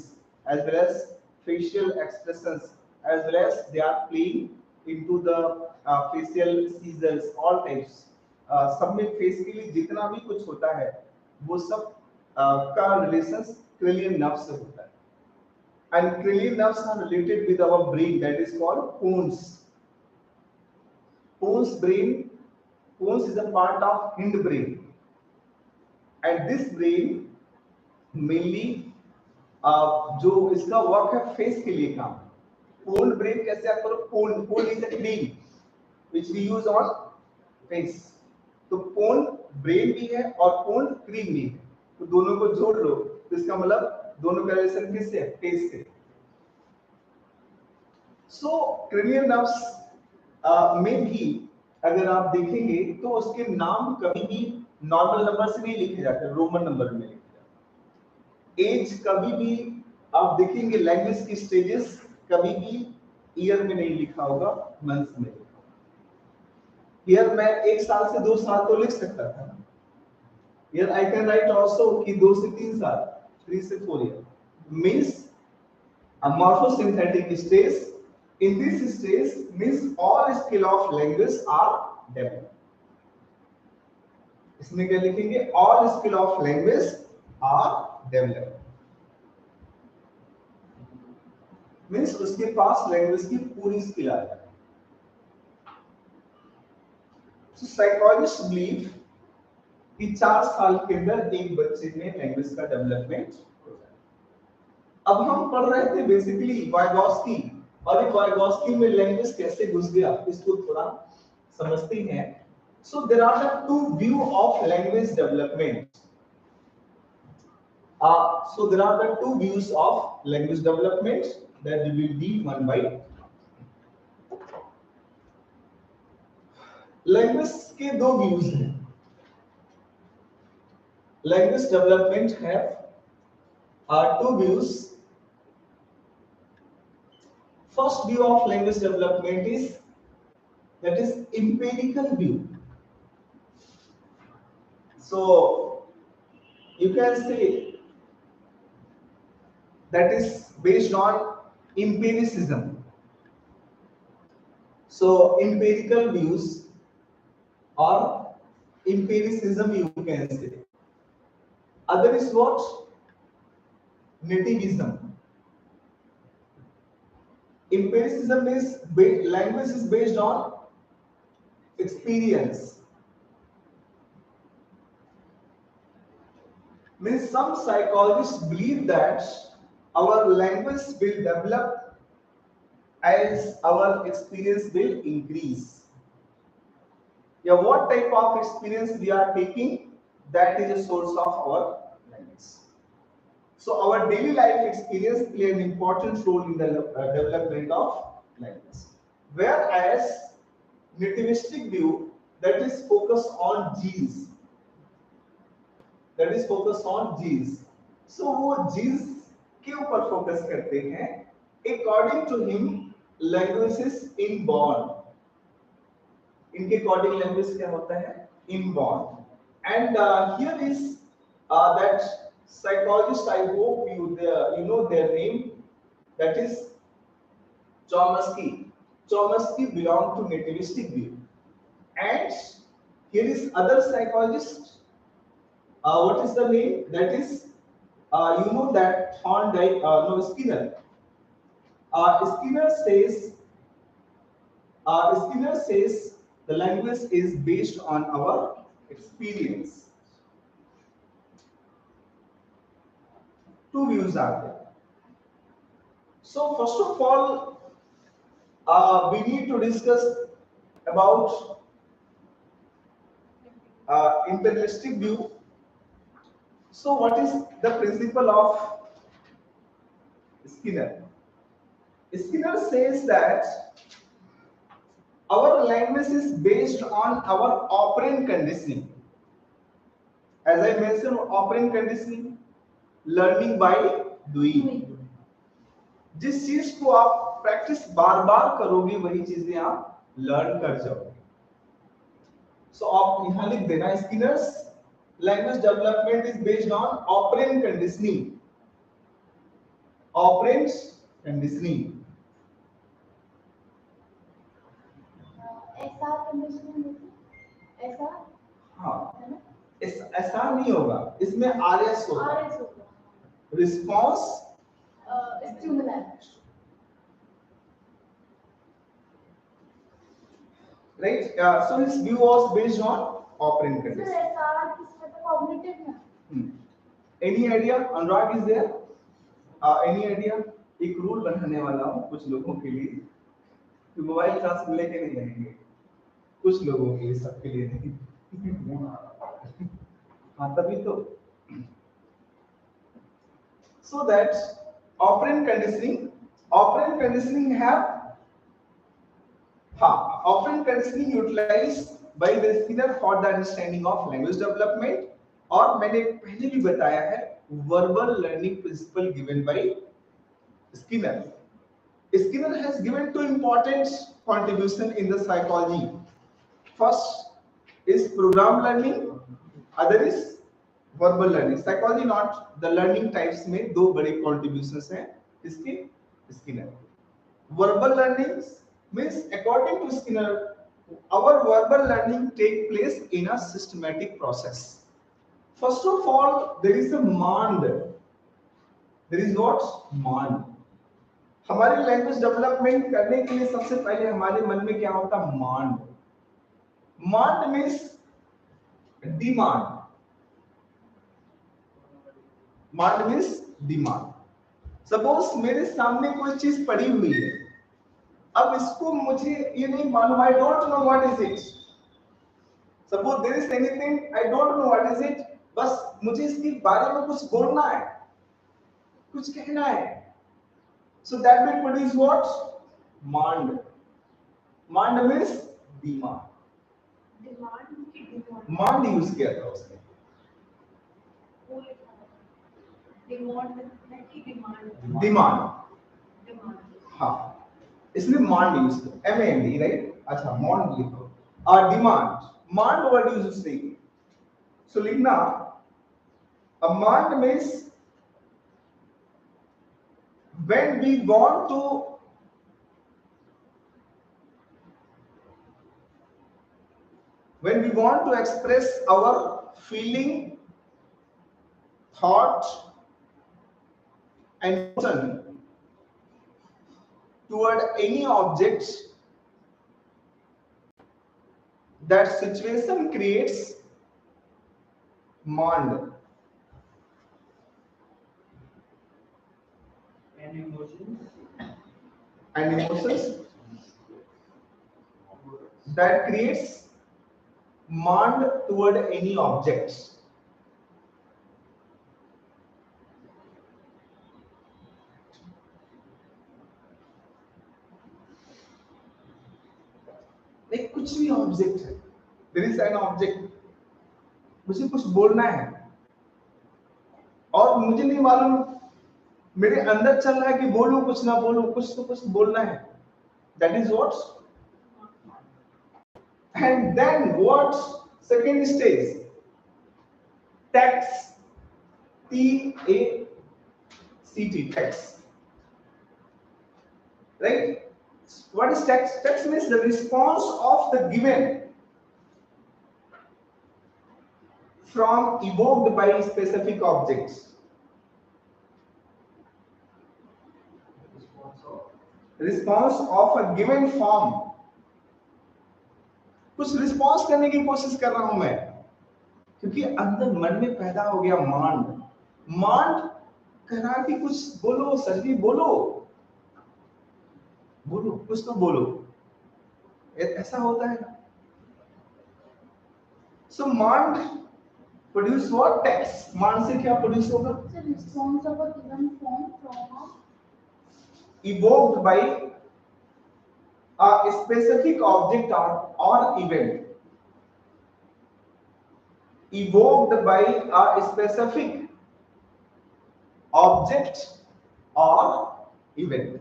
as well as facial expressions, as well as they are playing into the facial seizures, all types. सब में face के लिए जितना भी कुछ होता है वो सब का रिलेशन cranial nerves से होता है. And cranial nerves are related with our brain, that is called pons. Pons is a part of hind brain, and this brain mainly जो इसका वर्क है फेस के लिए काम. Pon brain कैसे आप करो? Pon is a cream which we use on face. तो pon brain भी है और pon cream भी है. तो दोनों को जोड़ लो तो इसका मतलब दोनों का रिलेशन किससे है? फेस से. So cranial nerves में भी अगर आप देखेंगे तो उसके नाम कभी भी नॉर्मल नंबर से नहीं लिखे जाते, रोमन नंबर में लिखे जाते. एज कभी भी आप देखेंगे लैंग्वेज की स्टेजेस कभी भी ईयर में नहीं लिखा होगा, मंथ्स में लिखा होगा. ईयर मैं 1 साल से 2 साल तो लिख सकता था. Year I can write also कि 2 से 3 साल, 3 से 4 year. Means a morphosynthetic stage. In this stage means all skill of language are developed. इसमें क्या लिखेंगे? All skill of language are developed. Means उसके पास लैंग्वेज की पूरी स्किल आ जाए. So psychologists believe कि 4 साल के अंदर एक बच्चे में लैंग्वेज का डेवलपमेंट हो जाए. अब हम पढ़ रहे थे बेसिकली वाइगोस्की, और एक वाइगोस्की में लैंग्वेज कैसे घुस गया इसको थोड़ा समझते हैं. So there are the two view of language development. So there are the two views of language development that we will deal one by. Language के दो व्यूज हैं. language development have two views. First view of language development is that is empirical view. So you can say that is based on empiricism. So empirical views or empiricism you can say. Other is what? Nativism. Empiricism is language is based on experience. Means some psychologists believe that our language will develop as our experience will increase. Yeah, what type of experience we are taking, that is a source of our language. So our daily life experience play an important role in the development of language. Whereas nativistic view, that is focused on genes. That is focused on genes. So वो genes के ऊपर focus करते हैं. According to him, language is inborn. इनके according language क्या होता है? Inborn. And here is that psychologist. I hope you know their name. That is Chomsky. Chomsky belonged to nativistic view. And here is other psychologist. What is the name? That is you know that Thorndike. No, Skinner. Skinner says the language is based on our experience. Two views are there. So first of all, we need to discuss about imperialistic view. So what is the principle of Skinner? Skinner says that our language is based on our operant conditioning. As I mentioned, operant conditioning, learning by doing. जिस चीज को आप practice बार बार करोगे वही चीजें आप learn कर जाओगे. So आप यहाँ लिख देना, Skinner's language development is based on operant conditioning. Operant conditioning. ऐसा कंडीशनिंग ऐसा हाँ, ऐसा नहीं होगा, इसमें RS होगा. RS होगा. Response Stimuli. Right? So his view was based on operant So conditioning. ऐसा किसका तो cognitive ना. Any idea? Anurag is there? Any idea? एक रूल बनाने वाला हूँ कुछ लोगों के लिए कि मोबाइल क्लास में लेके नहीं आएंगे. कुछ लोगों के लिए, सबके लिए नहीं. हाँ तभी तो. So that operant conditioning have operant conditioning utilized by the Skinner for the understanding of language development. और मैंने पहले भी बताया है verbal learning principle given by Skinner. Skinner has given two important contribution in the psychology. First is program learning, other is verbal learning. Psychology not the learning types में दो बड़े contributions हैं इसके Skinner. Verbal learning means according to Skinner, our verbal learning take place in a systematic process. First of all, there is a mind. There is what? Mind. हमारी language development करने के लिए सबसे पहले हमारे मन में क्या होता है? मांड. मांड मीन्स डिमांड. मांड मीन्स डिमांड. सपोज मेरे सामने कोई चीज पड़ी हुई है, अब इसको मुझे ये नहीं मालूम, I don't know what is it. Suppose there is anything, I don't know what is it, बस मुझे इसके बारे में कुछ बोलना है, कुछ कहना है. So that will produce what? Mind. Mind means demand. Demand की demand. Mind use किया था उसने. डिमांड है कि डिमांड डिमांड, डिमांड हाँ इसलिए मांड यूज करो, MAND राइट। अच्छा मॉन्ड लिखो, और डिमांड, मांड वर्ड यूज उसने, सो लिखना अ मांड means when we want to express our feeling, thought and emotion toward any object, that situation creates demand And emotions. and emotions that creates demand toward any object. नहीं कुछ भी object है, there is an object, मुझे कुछ बोलना है और मुझे नहीं मालूम, मेरे अंदर चल रहा है कि बोलूं कुछ ना बोलूं, कुछ तो कुछ बोलना है, that is what. And then what second stage, text, TACT, text, right? What is text? Text means the response of the given from evoked by specific objects. Response of a given form. कुछ response करने की कोशिश कर रहा हूं मैं, क्योंकि अंदर मन में पैदा हो गया मांड, मांड करा कि कुछ बोलो, सही बोलो, बोलो कुछ तो बोलो, ऐसा होता है ना। सो मांड प्रोड्यूस व्हाट, टेक्स्ट। मांड से क्या प्रोड्यूस होगा, It's a response of a given form from a evoked by a specific object or event, evoked by a specific object or event।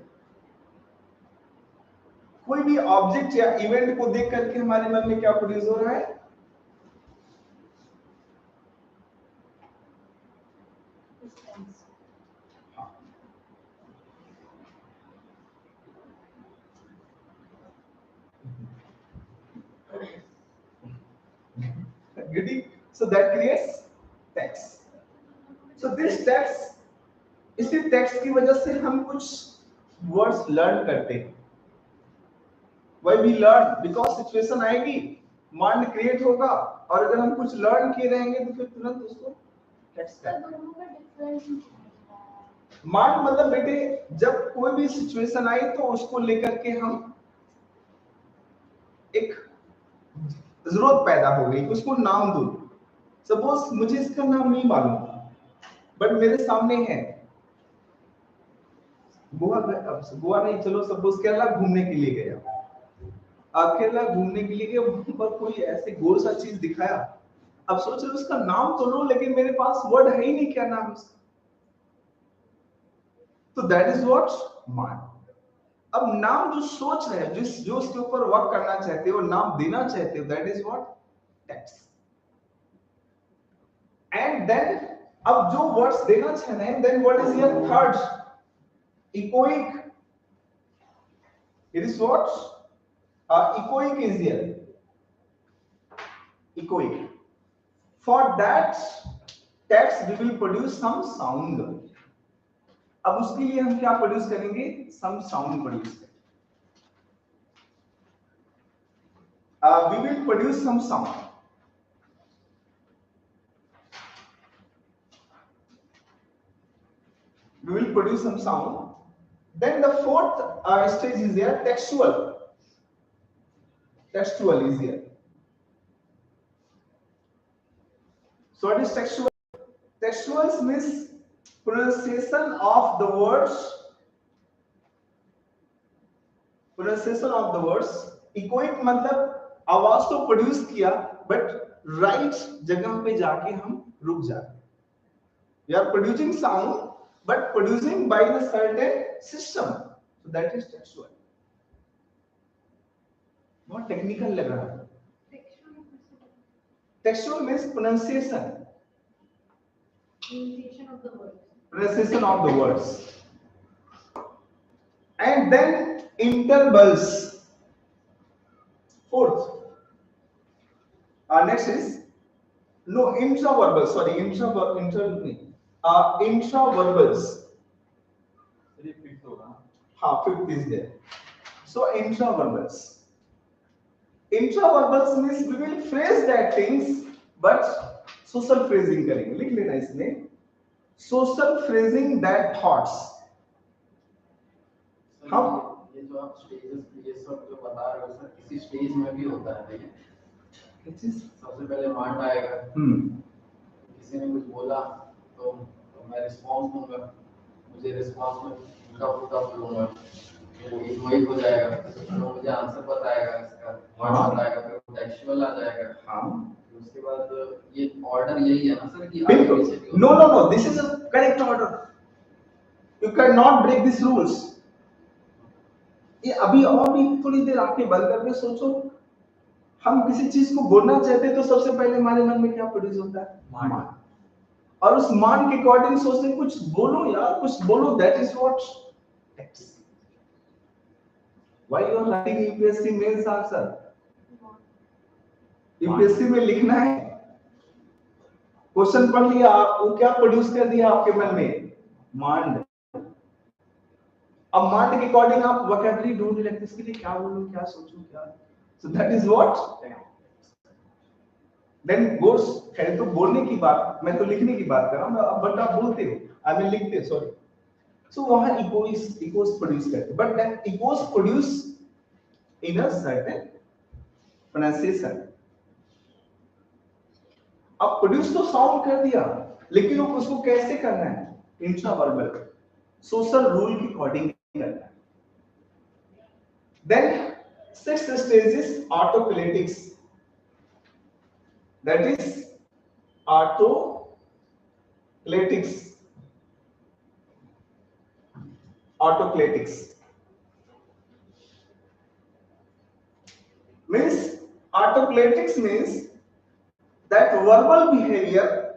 कोई भी ऑब्जेक्ट या इवेंट को देख करके हमारे मन में क्या प्रोड्यूस हो रहा है, response. getting, so that creates text। so this text, इसी टेक्स्ट की वजह से हम कुछ वर्ड्स लर्न करते हैं। Why we learn? Because situation आएगी, माइंड क्रिएट होगा, और अगर हम कुछ लर्न किए रहेंगे तो फिर तुरंत उसको टेक्स्ट सर कर। दोनों का डिफरेंस माइंड मतलब बेटे, जब कोई भी सिचुएशन आई तो उसको लेकर के हम एक जरूरत पैदा हो गई, उसको नाम दो। सपोज मुझे इसका नाम नहीं मालूम, बट मेरे सामने है, गोवा नहीं, चलो सपोज केरला घूमने के लिए गया, केरला घूमने के लिए गया, वहां पर कोई ऐसे गोल सा चीज दिखाया, अब सोच रहे उसका नाम तो लो, लेकिन मेरे पास वर्ड है ही नहीं, क्या नाम उसका, तो दैट इज व्हाट माइंड। अब नाम जो सोच रहे हैं, जो उसके ऊपर वर्क करना चाहते हो, नाम देना चाहते हो, that is what text. And then अब जो वर्ड्स देना चाह रहे हैं, then what is your third, echoic, it is what echoic is here, echoic, for that text we will produce some sound। अब उसके लिए हम क्या प्रोड्यूस करेंगे, some sound प्रोड्यूस करेंगे, we will produce some sound, we will produce some sound। Then the fourth stage is here, textual, textual is here। So what is textual? Textual means pronunciation of the words, pronunciation of the words। echoic मतलब आवाज तो produce किया, but right जगह पे जाके हम रुक जाते, We are producing sound, but producing by the certain system. So that is textual. बहुत टेक्निकल लग रहा है. Textual means pronunciation. Pronunciation of the words. Pronunciation of the words. And then intervals. Fourth. Next is no intraverbal. Sorry, intraverbals. Fifth होगा. Fifth is there. So intraverbals. Intraverbals means we will phrase that things, but social phrasing करेंगे. लिख लेना इसमें. Social phrasing that thoughts. हाँ ये जो आप stages ये सब जो बता रहे हो सर किसी स्टेज में भी होता है देखिए सबसे पहले मांड आएगा किसी ने कुछ बोला तो मैं रिस्पांस दूंगा मुझे रिस्पांस में उनका पूरा बोलूंगा वो एक हो जाएगा तो मुझे आंसर बताएगा इसका वर्ड बताएगा फिर टेक्सचुअल आ जाएगा हाँ उसके बाद ये ऑर्डर यही है ना सर कि बिल्कुल no this is a correct order you can not break this rules ये अभी और भी थोड़ी देर आंखें बंद करके सोचो हम किसी चीज को बोलना चाहते हैं तो सबसे पहले हमारे मन में क्या प्रोड्यूस होता है मान और उस मान के अकॉर्डिंग सोचते कुछ बोलो यार कुछ बोलो that is what text why you are writing UPSC mains answer UPSC में लिखना है क्वेश्चन पढ़ लिया वो क्या प्रोड्यूस कर दिया आपके मन में मांड अब मांड के अकॉर्डिंग आप वोकैबुलरी ढूंढ लेते इसके लिए क्या बोलूं क्या सोचूं क्या so that is what then goes है तो बोलने की बात मैं तो लिखने की बात कर रहा हूं बट आप बोलते हो आई मीन लिखते हो सॉरी सो वहां इकोस प्रोड्यूस करते but that Eeco produce in a certain pronunciation अब प्रोड्यूस तो साउंड कर दिया लेकिन उसको कैसे करना है इंट्रावर्बल सोशल रूल के अकॉर्डिंग करना है then sixth stage is autocletics that is autocletics autocletics means that verbal behavior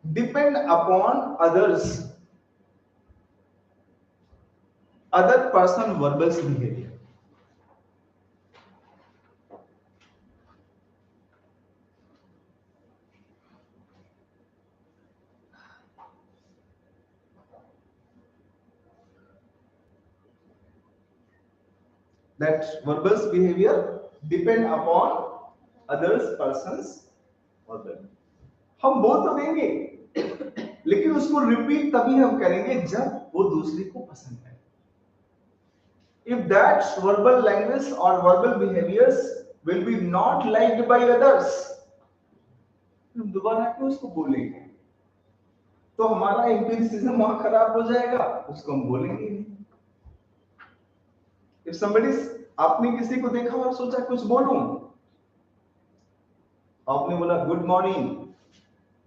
depend upon other person verbal behavior that verbal behavior depend upon others persons verbal हम बोल तो देंगे लेकिन उसको रिपीट तभी हम करेंगे जब वो दूसरे को पसंद है if that verbal language or verbal behaviors will be not liked by others हम दोबारा क्यों उसको बोलेंगे तो हमारा एम्पिरिसिज्म वहां खराब हो जाएगा उसको हम बोलेंगे नहीं if somebody आपने किसी को देखा और सोचा कुछ बोलूं आपने बोला गुड मॉर्निंग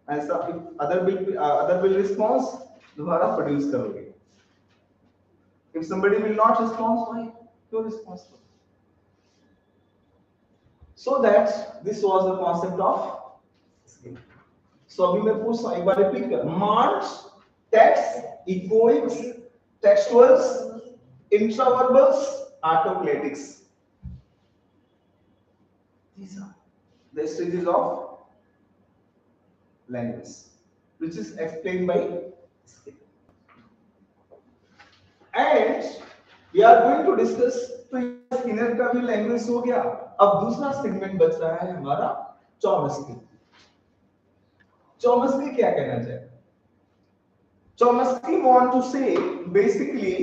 ऐसा अदर विल रिस्पॉन्स दोबारा प्रोड्यूस करोगे if somebody will not respond why your response so that this was the concept of skill so अभी मैं पूछ एक बार रिपीट कर march text echoics textuals intraverbals autocletics these are the stages of language which is explained by skill and we are going to discuss तो Skinner का भी language हो गया अब दूसरा सेगमेंट बच रहा है हमारा चॉम्स्की क्या कहना चाहे चॉम्स्की वांट टू से basically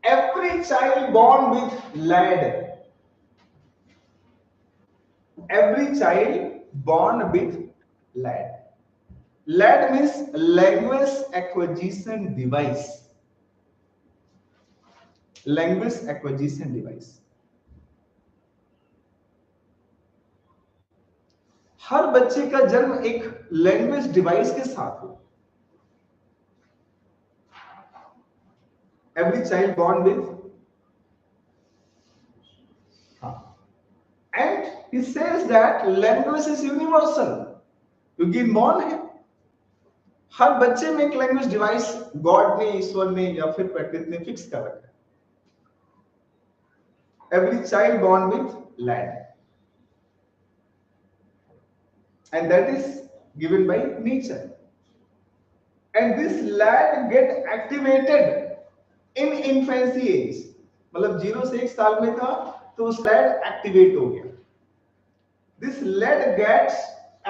every child born with lad LAD means language acquisition device. बच्चे का जन्म एक लैंग्वेज डिवाइस के साथ हो। Every child born with, and he says that language is universal, क्योंकि मौन है। हर बच्चे में एक लैंग्वेज डिवाइस गॉड ने, ईश्वर ने या फिर प्रकृति ने फिक्स कर रखा है। Every child born with land, and that is given by nature, and this land get activated in infancy age, मतलब 0 से 1 साल में था तो land एक्टिवेट हो गया। This land gets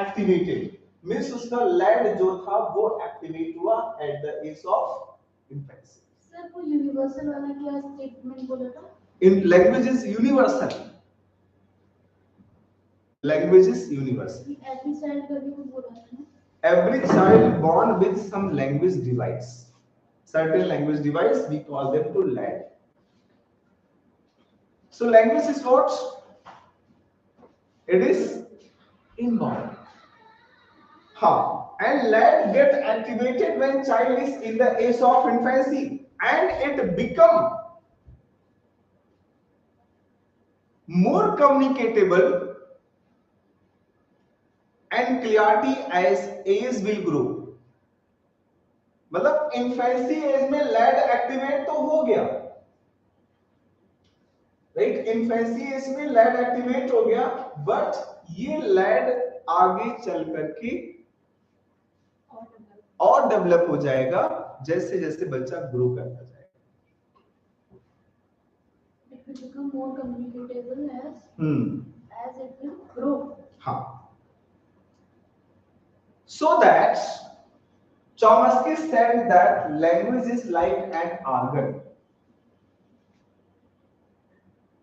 activated means उसका land जो था वो एक्टिवेट हुआ at the age of infancy। Sir वो यूनिवर्सल वाला क्या स्टेटमेंट बोला था? In language is universal, language is universal। Every child का भी कुछ बोला था ना? Every child born with some language device, certain language device, we call them to land। So language is what? It is inborn। And land get activated when child is in the age of infancy, and it become more communicable and clarity as age will grow। मतलब infancy as में lead activate तो हो गया, right? Infancy as में lead activate हो गया, but ये lead आगे चल करके और डेवलप हो जाएगा जैसे जैसे बच्चा ग्रो करता जाएगा। It will become more communicable as it will grow। हाँ। So that Chomsky said that language is like an organ।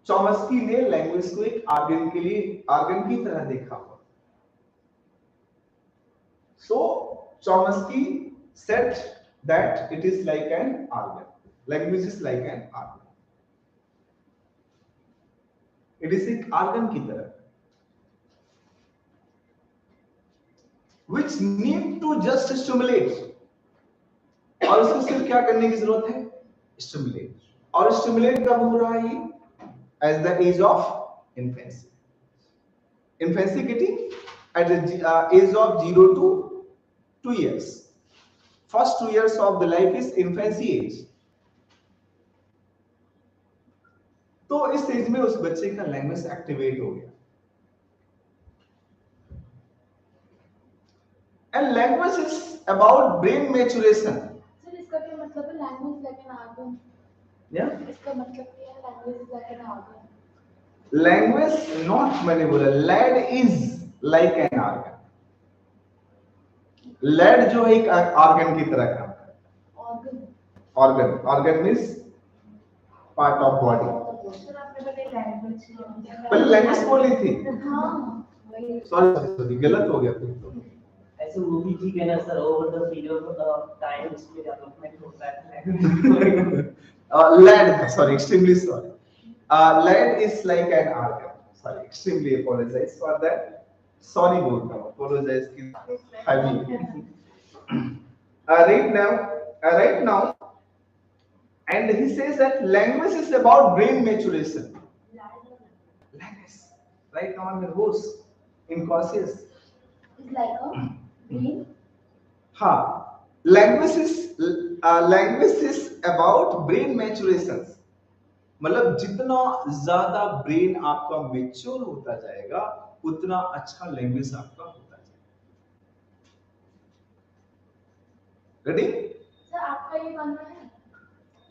चॉमस्की ने लैंग्वेज को एक ऑर्गन के लिए, ऑर्गन की तरह देखा। So Chomsky said that it is like an organ, language is like an organ, it is एक ऑर्गन की तरह, which need to just stimulate। और इसको सिर्फ क्या करने की जरूरत है? स्टिमुलेट। और स्टिमुलेट कब हो रहा है ये? As the age of infancy। Infancy getting at the age of 0 to 2 years। First 2 years of the life is infancy age। तो इस एज में उस बच्चे का लैंग्वेज एक्टिवेट हो गया। And language is about brain maturation। Sir इसका क्या मतलब है लैंग्वेज लाइक एन ऑर्गन? इसका मतलब क्या है language like an organ? Language not, मैंने बोला LAD is like an organ. LAD जो एक ऑर्गन की तरह काम करता है। Organ, organ, organ means part of body. Sir आपने बताया लैंग्वेज, पहले लैंग्वेज बोली थी। हां वही। सॉरी गलत हो गया फिर तो। ऐसे वो भी ठीक है ना sir, over the period of time उसमें डेवलपमेंट होता है। LAD, sorry, extremely sorry. Lead is like an organ। Sorry, extremely apologize for that। Sorry बोल रहा हूँ, apologize की heavy। Right now, and he says that language is about brain maturation। Language, right now I'm in horse, in conscious। Is like a brain। हाँ, language is about brain maturation। मतलब जितना ज्यादा brain आपका mature होता जाएगा उतना अच्छा language आपका होता जाएगा। रेडी? सर आपका ये मानना है?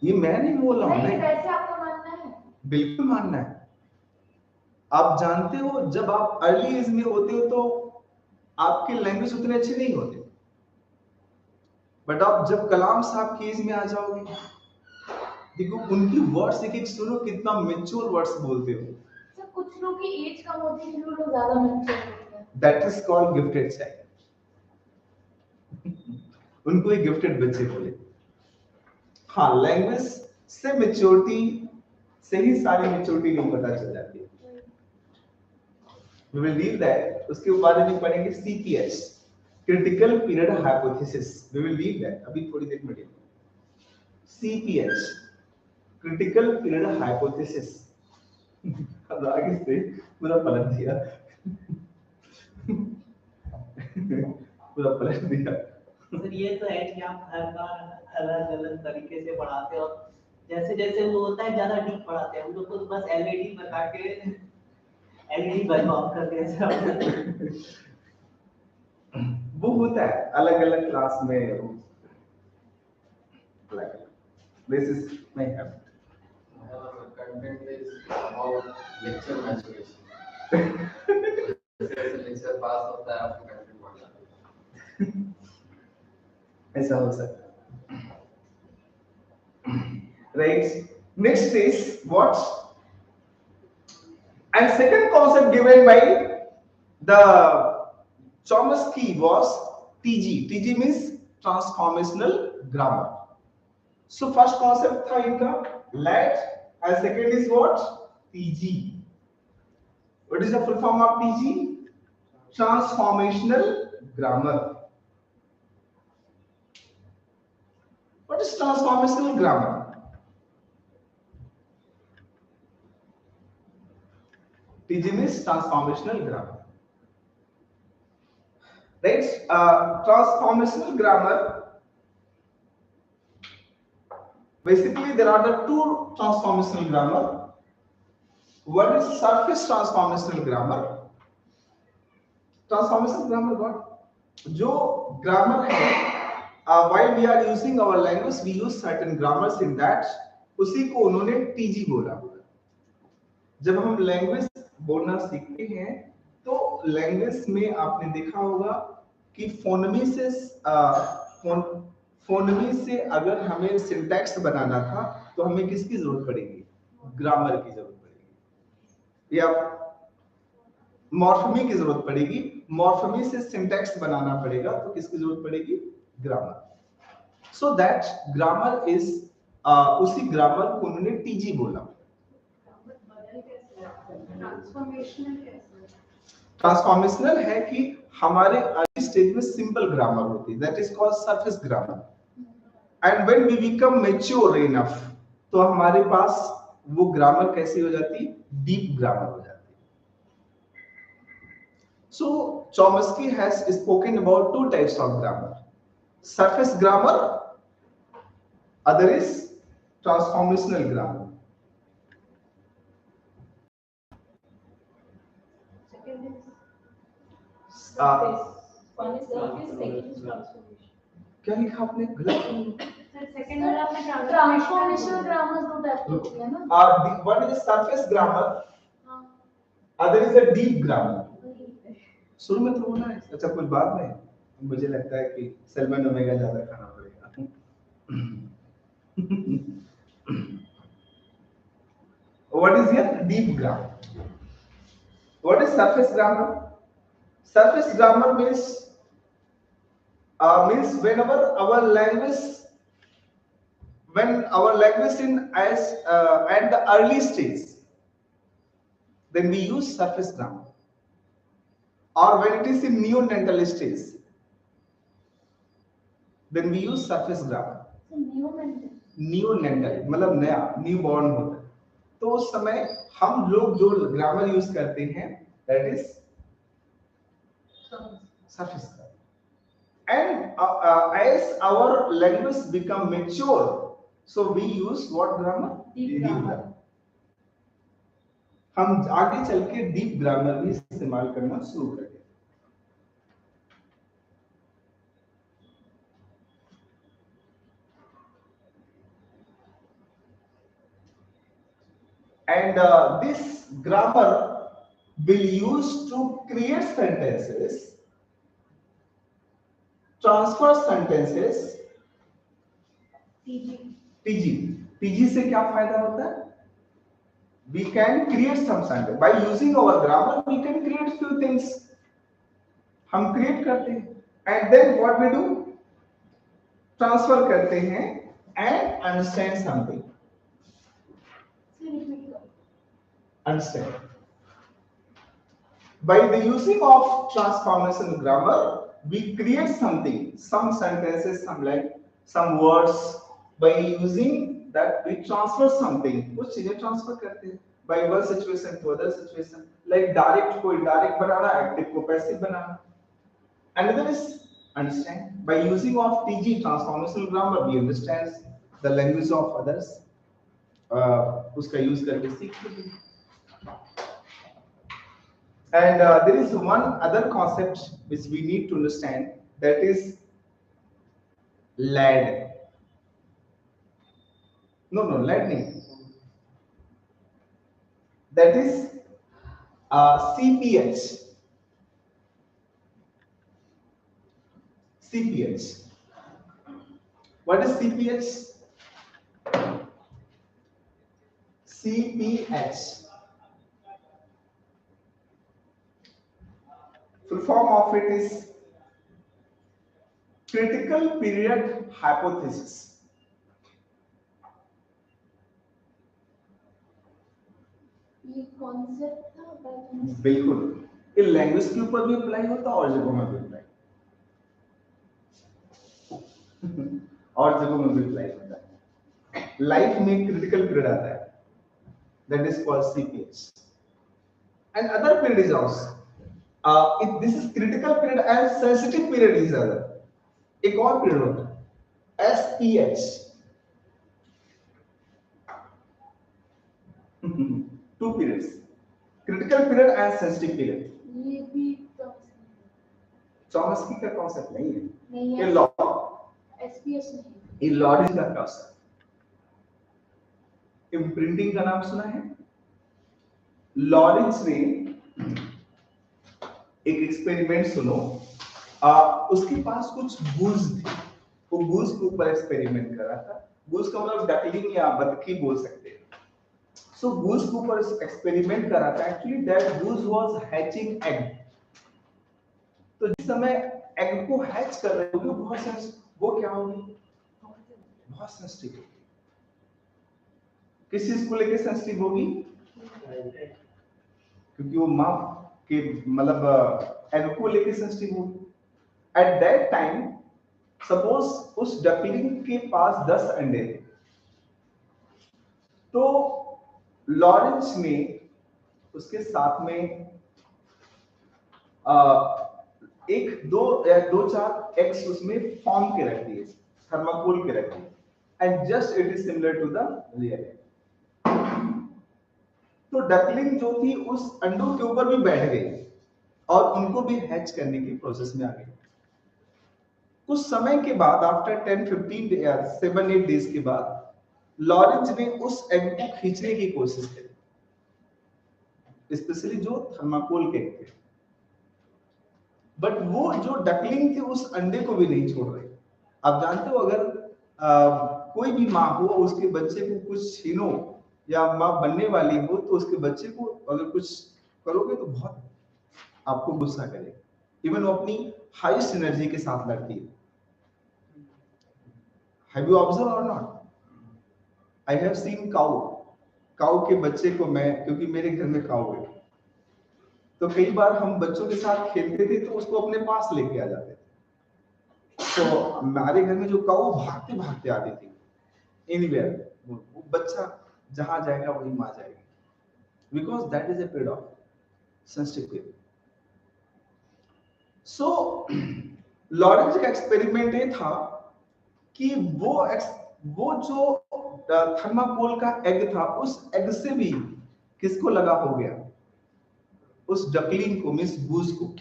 ये मैं नहीं बोल रहा हूं, नहीं वैसे आपका मानना है? बिल्कुल मानना है। आप जानते हो जब आप अर्ली एज में होते हो तो आपके लैंग्वेज उतने अच्छे नहीं होते, बट आप जब कलाम साहब की एज में आ जाओगे, देखो उनकी वर्ड्स एक एक सुनो, कितना मैच्योर वर्ड्स बोलते हो। सर कुछ लोग की एज कम होती है, कुछ लोग ज्यादा मैच्योर होते हैं। That is called gifted child. उनको एक गिफ्टेड बच्चे बोले। हाँ, लैंग्वेज से मैच्योरिटी से ही सारी मैच्योरिटी नहीं पता चल जाती है। वी विल लीव दैट, उसके बाद में पढ़ेंगे CPH, critical period hypothesis, we will leave that, अभी थोड़ी देर में सीपीएच, क्रिटिकल पीरियड हाइपोथेसिस। अब आगे से पूरा पलट दिया। पूरा पलट दिया। सर ये तो है कि आप हर बार अलग अलग तरीके से पढ़ाते हो, जैसे जैसे वो होता है ज्यादा डीप पढ़ाते हैं, हम लोग को तो बस एलईडी बता के एलईडी बल्ब ऑफ कर दिया सर। वो होता है अलग अलग क्लास में, this is my habit. Content is about lecture maturation. जैसे लेक्चर पास होता है आपको कंटेंट बढ़ जाता है। ऐसा हो सकता है, right? Next is what, and second concept given by the Chomsky was TG. TG means transformational grammar. So first concept था इनका let, and second is what, TG. What is the full form of TG? Transformational grammar. What is transformational grammar? TG means transformational grammar, right? Transformational grammar, basically there are the two transformational grammar. One is surface transformational grammar. Transformational grammar what? जो grammar है, while we are using our language we use certain grammars in that, उसी को उन्होंने TG बोला। जब हम language बोलना सीखते हैं तो लैंग्वेज में आपने देखा होगा कि फोनमी से अगर हमें सिंटैक्स बनाना था तो हमें किसकी जरूरत पड़ेगी? ग्रामर की जरूरत पड़ेगी, या मॉर्फमी की जरूरत पड़ेगी। मॉर्फमी से सिंटैक्स बनाना पड़ेगा तो किसकी जरूरत पड़ेगी? Grammar. So that grammar is, उसी ग्रामर को उन्होंने टीजी बोला। ट्रांसफॉर्मेशनल है कि हमारे अर्ली स्टेज में सिंपल ग्रामर होती है, that is called surface grammar, and when we become mature enough तो हमारे पास वो ग्रामर कैसी हो जाती? डीप ग्रामर हो जाती है। So Chomsky has spoken about two types of grammar, surface grammar, other is transformational grammar. One is surface, second is transformation. क्या लिखा आपने? गलत। Second वाला आपने transformational grammar दो टाइप की होती है ना? One is surface grammar, other is a deep grammar. शुरू में तो होना है, अच्छा कोई बात नहीं, मुझे लगता है कि सैल्मन ओमेगा ज्यादा खाना पड़ेगा। What is here? Deep grammar. What is surface grammar? Surface grammar means whenever our language, when our language in as at the early stage, then we use surface grammar, or when it is in neonatal stage, then we use surface grammar. neonatal मतलब नया, new born होता है, तो उस समय हम लोग जो ग्रामर यूज करते हैं that is surface grammar. And as our language become mature, so we use what grammar? Deep grammar. हम आगे चल के डीप ग्रामर भी इस्तेमाल करना शुरू करेंगे। And this grammar will use to create sentences, transfer sentences। TG से क्या फायदा होता है? We can create some sentence by using our grammar. We can create few things, हम create करते हैं, and then what we do, transfer करते हैं and understand something, understand, By the using of transformational grammar, we create something, some sentences, some words. By using that, we transfer something. कुछ चीजें transfer करते हैं by one situation to other situation. Like direct को indirect बनाना, active को passive banana. Another is understand. By using of TG transformational grammar, we understand the language of others. उसका use करके सीखते हैं. And there is one other concept which we need to understand, that is lad. No, lad nahi. That is CPH. CPH. What is CPH? CPH. Full form of it is critical period hypothesis. ये concept था बिल्कुल, ये language के ऊपर भी apply होता है और जगहों में भी अप्लाई और जगहों में भी अप्लाई होता है. लाइफ में क्रिटिकल पीरियड आता है, that is called CPH. And other period is also. This is critical period and sensitive period is other. एक और पीरियड होता है SPH. Two periods, critical period and sensitive period. ये भी चॉम्स्की का कॉन्सेप्ट नहीं है, नहीं ये है लॉ, एसपीएस नहीं ये लॉरेंस का कॉन्सेप्ट. इम्प्रिंटिंग का नाम सुना है? लॉरेंस ने एक एक्सपेरिमेंट सुनो, उसके पास कुछ गूज थे, वो गूज के ऊपर एक्सपेरिमेंट कर रहा था. गूज का मतलब डकलिंग या बतखी बोल सकते हैं. सो गूज के ऊपर एक्सपेरिमेंट कर रहा था. Actually that goose was hatching egg. तो जिस समय एग को हैच कर रहे होंगे वो क्या होगी? बहुत सेंसिटिव होगी. किस चीज को लेके सेंसिटिव होगी? क्योंकि वो मां के मतलब एग को लेके सेंसिटिव होगी. एट दैट टाइम सपोज उस डकलिंग के पास 10 अंडे थे, तो लॉरेंस ने उसके साथ में एक दो चार एक्स उसमें फॉर्म के रख दिए, थर्माकोल के रख दिए, and just it is similar to the real egg. तो डकलिंग जो थी उस अंडों के ऊपर भी बैठ गई और उनको भी हैच करने की प्रोसेस में आ गई. कुछ समय के बाद आफ्टर 10-15 7-8 डेज के बाद लॉरेंस ने उस एग को खींचने की कोशिश करी, स्पेशली जो थर्माकोल के एग थे, बट वो जो डकलिंग थे उस अंडे को भी नहीं छोड़ रहे. आप जानते हो अगर कोई भी माँ हो उसके बच्चे को कुछ छीनो या माँ बनने वाली हो तो उसके बच्चे को अगर कुछ करोगे तो बहुत आपको गुस्सा करेगा. इवन वो अपनी हाईएस्ट एनर्जी के साथ लड़ती है. हैव यू ऑब्जर्व और नॉट? आई हैव सीन काऊ के बच्चे को, मैं क्योंकि मेरे घर में काऊ है तो कई बार हम बच्चों के साथ खेलते थे तो उसको अपने पास लेके आ जाते थे. तो हमारे घर में जो काऊ भागते भागते आती थी एनीवेयर, वो बच्चा जहां जाएगा वही मां जाएगी, because that is a period of sensitive period. So Lawrence का एक्सपेरिमेंट ये था कि वो जो थर्माकोल का एग था उस एग से भी किसको लगा हो गया? उस डकलिंग को, मिस गूज को,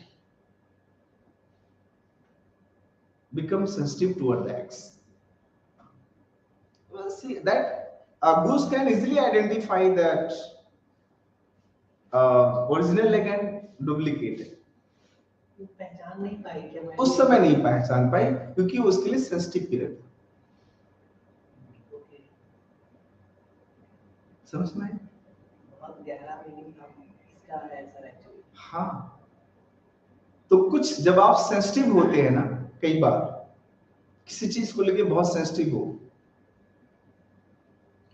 become sensitive toward the eggs. Well, see that goose can easily identify that original egg and duplicate. पहचान नहीं पाई क्या? उस समय नहीं पहचान पाई क्योंकि उसके लिए सेंसिटिव पीरियड. समझ में? बहुत गहरा मीनिंग था इसका है सर एक्चुअली. हाँ, तो कुछ जब आप सेंसिटिव होते हैं ना, कई बार किसी चीज को लेके बहुत सेंसिटिव हो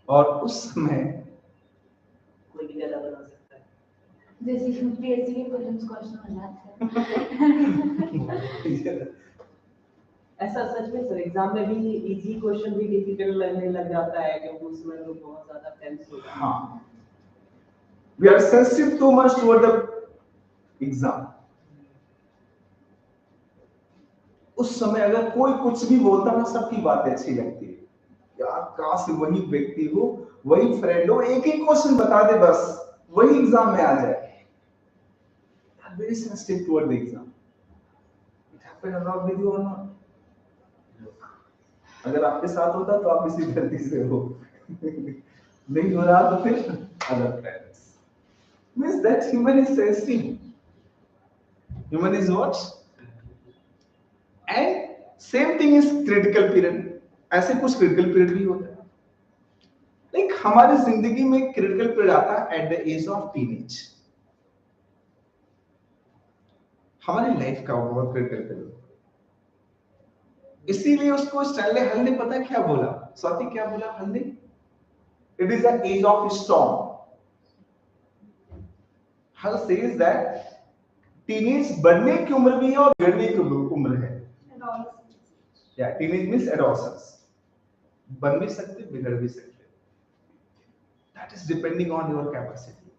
और उस समय कोई भी गला बना सकता है. जैसे यूपीएससी के प्रीलिम्स क्वेश्चन हो जाते हैं। ऐसा सच में सर एग्जाम में भी इजी क्वेश्चन भी डिफिकल्ट लगने लग जाता है क्योंकि उसमें लोग बहुत ज्यादा टेंस हो जाते हैं। हाँ, we are sensitive too much toward the exam. उस समय अगर कोई कुछ भी बोलता ना, सबकी बातें अच्छी लगती है यार, काश वही व्यक्ति हो, वही फ्रेंड हो, एक ही क्वेश्चन बता दे बस, वही एग्जाम में आ जाए। Very sensitive toward the exam. It happened a lot with you or not? अगर आपके साथ होता तो आप इसी गलती से हो, नहीं हो रहा तो फिर other friends. Means that human is sensitive. Human is what? And same thing is critical period. ऐसे कुछ critical period भी होता है। Like हमारी जिंदगी में critical period आता है at the age of teenage. हमारी लाइफ का बहुत critical period। इसीलिए उसको स्टैनले हल ने पता क्या बोला? स्वाति क्या बोला हल ने? It is the age of storm. हल says that टीनेज बढ़ने की उम्र भी है और गिरने की उम्र है। या टीनेज मींस एडोलसेंस, बन भी सकते बिगड़ भी सकते। That is depending on your capacity,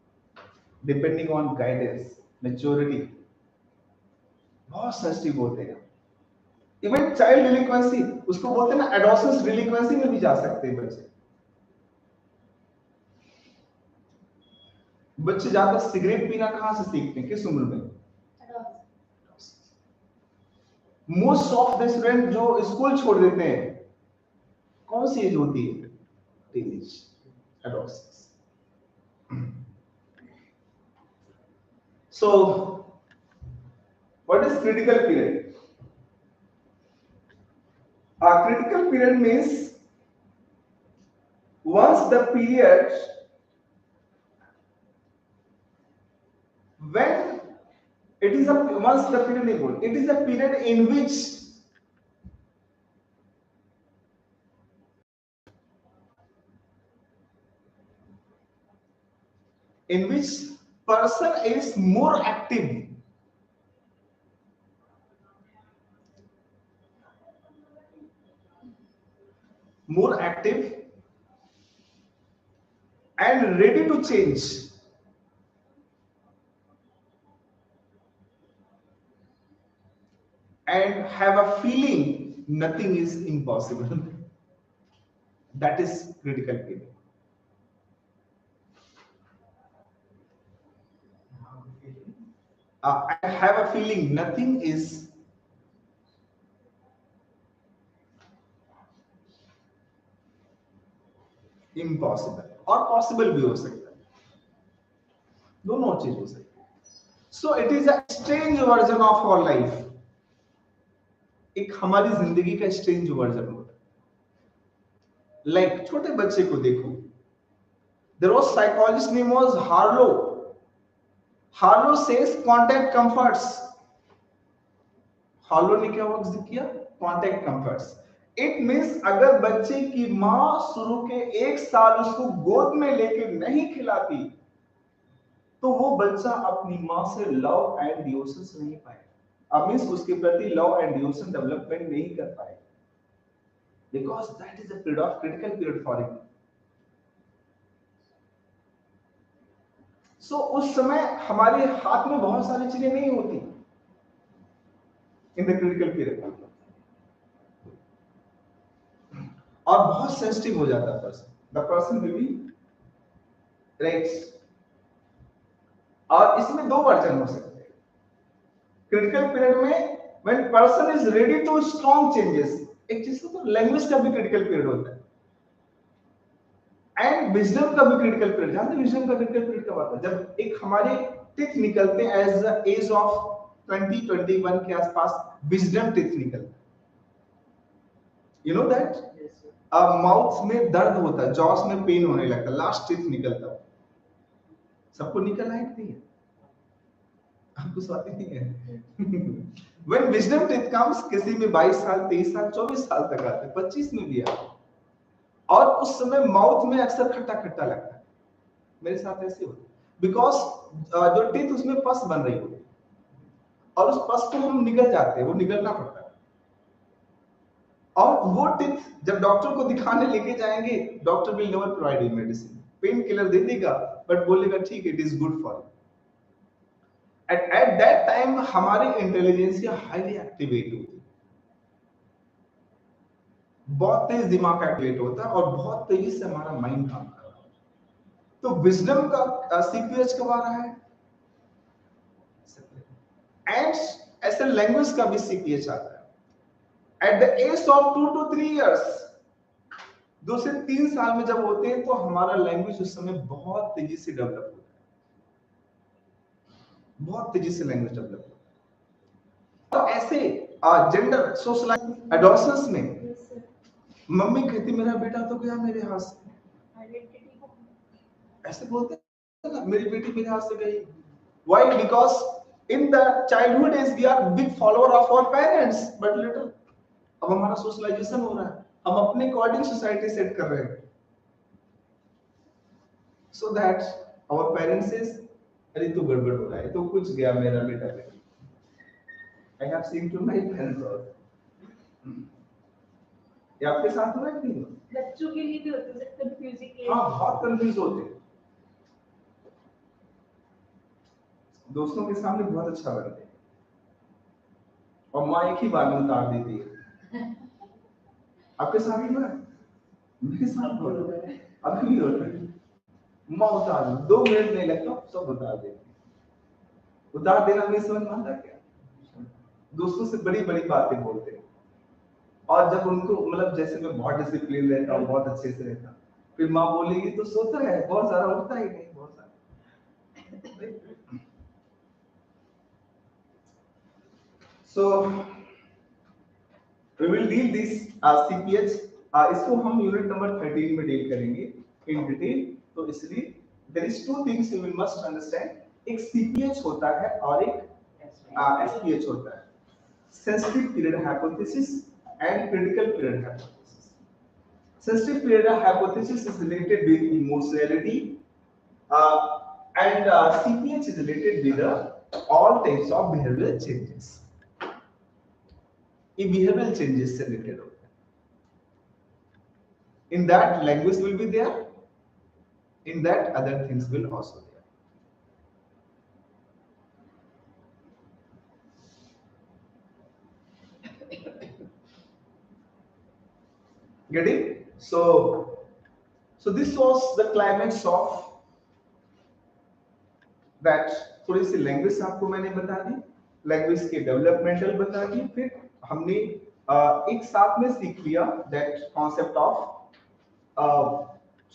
depending on guidance, maturity. बहुत सेंसिटिव होते हैं। इवन चाइल्ड डिलिक्वेंसी, उसको बोलते हैं ना, एडोलसेंस डिलिक्वेंसी में भी जा सकते हैं बच्चे। बच्चे ज्यादा सिगरेट पीना कहां से सीखते हैं, किस उम्र में? मोस्ट ऑफ द स्टूडेंट जो स्कूल छोड़ देते हैं, कौन सी एज होती है? Teenage, adolescence. So what is critical period? A critical period means once the period when it is a once the period is good, it is a period in which person is more active, and ready to change, and have a feeling nothing is impossible. That is critical period. I have a feeling nothing is impossible, और possible भी हो सकता है, दोनों चीज हो सकती है। So it is a strange version of our life. एक हमारी जिंदगी का strange version होता है। Like छोटे बच्चे को देखो, there was psychologist name was Harlow. Harlow says contact comforts. Harlow ने क्या वर्क किया? Contact comforts. It means अगर बच्चे की माँ शुरू के 1 साल उसको गोद में लेके नहीं खिलाती तो वो बच्चा अपनी माँ से लव एंड डिवोशन नहीं पाएगा। अब मींस उसके प्रति लव एंड डिवोशन डेवलपमेंट नहीं कर पाएगा, because that is a period of critical period for him. So उस समय हमारे हाथ में बहुत सारी चीजें नहीं होती in the critical period, और बहुत सेंसिटिव हो जाता है person. The person will be right. और इसमें 2 वर्जन हो सकते हैं। क्रिटिकल पीरियड में when person is ready to strong changes, एक चीज तो लैंग्वेज का भी क्रिटिकल पीरियड होता है, एंड विजडम का भी क्रिटिकल पीरियड। जानते हैं विजडम का क्रिटिकल पीरियड कब आता है? जब एक हमारे टीथ निकलते हैं एज द एज ऑफ 20-21 के आसपास विजडम टीथ निकलता है। यू नो दैट माउथ में दर्द होता है, जॉस में पेन होने लगता है, लास्ट टीथ निकलता है। सबको निकल आए नहीं है, आपको स्वाति नहीं है। When wisdom teeth comes, किसी में 22 साल, 23 साल, 24 साल तक आते हैं, 25 में भी आते हैं, और उस समय माउथ में अक्सर खट्टा खट्टा लगता है। मेरे साथ ऐसे होता है। बिकॉज जो टीथ उसमें पस बन रही होती है और उस पस को हम निगल जाते हैं, वो निगलना पड़ता है। और वो टीथ जब डॉक्टर को दिखाने लेके जाएंगे, doctor will never provide you medicine, pain killer दे देगा बट बोलेगा ठीक है, it is good for you. At that time हमारी इंटेलिजेंस हाईली एक्टिवेट होती है, बहुत तेज दिमाग एक्टिवेट होता है और बहुत तेजी से हमारा माइंड काम कर रहा है। तो विजडम का सीपीएच कब आ रहा है, एंड ऐसे लैंग्वेज का भी सीपीएच आता है at the age of 2 to 3 years। 2 से 3 साल में जब होते हैं तो हमारा लैंग्वेज उस समय बहुत तेजी से डेवलप होता है, बहुत तेजी से लैंग्वेज डेवलप होता है। तो ऐसे जेंडर सोशलाइज एडोलसेंस में मम्मी कहती मेरा बेटा तो गया मेरे हाथ से, ऐसे बोलते हैं ना, मेरी बेटी मेरे हाथ से गई। Why? Because in the childhood age we are big follower of our parents, but little अब हमारा सोशलाइजेशन हो रहा है, हम अपने अकॉर्डिंग सोसाइटी सेट कर रहे हैं, so that our parents is अरे तो गड़बड़ हो रहा है, तो कुछ गया मेरा बेटा बेटी। I have seen to my parents also. ये आपके साथ हुआ है कि नहीं? बच्चों के लिए भी होता है कंफ्यूजिंग। हाँ, बहुत कंफ्यूज होते हैं, दोस्तों के सामने बहुत अच्छा बनते हैं और माँ एक ही बार में उतार देती है। आपके साथ भी हुआ है? मेरे साथ हो रहा है, अभी भी हो रहा है। माँ उतार दे, 2 मिनट नहीं लगता सब उतार देती। उतार देना में समझ में आता क्या? दोस्तों से बड़ी बड़ी बातें बोलते हैं और जब उनको मतलब जैसे मैं बहुत डिसिप्लिन रहता हूँ, बहुत अच्छे से रहता हूँ, फिर माँ बोलेगी तो सोता है, बहुत सारा उठता ही नहीं, बहुत सारा। So we will deal this CPH, इसको हम यूनिट नंबर 13 में डील करेंगे इन डिटेल। तो इसलिए there is 2 things you will must understand, एक CPH होता है और एक SPH होता है, sensitive period hypothesis and critical period hypothesis। Sensitive period hypothesis is related with emotionality, and CPH is related with all types of behavioral changes। ये behavioral changes से related होता है। In that language will be there, in that other things will also there। Getting? So this was the climax of that। थोड़ी सी language आपको मैंने बता दी, language के developmental बता दी, फिर हमने एक साथ में सीख लिया that concept of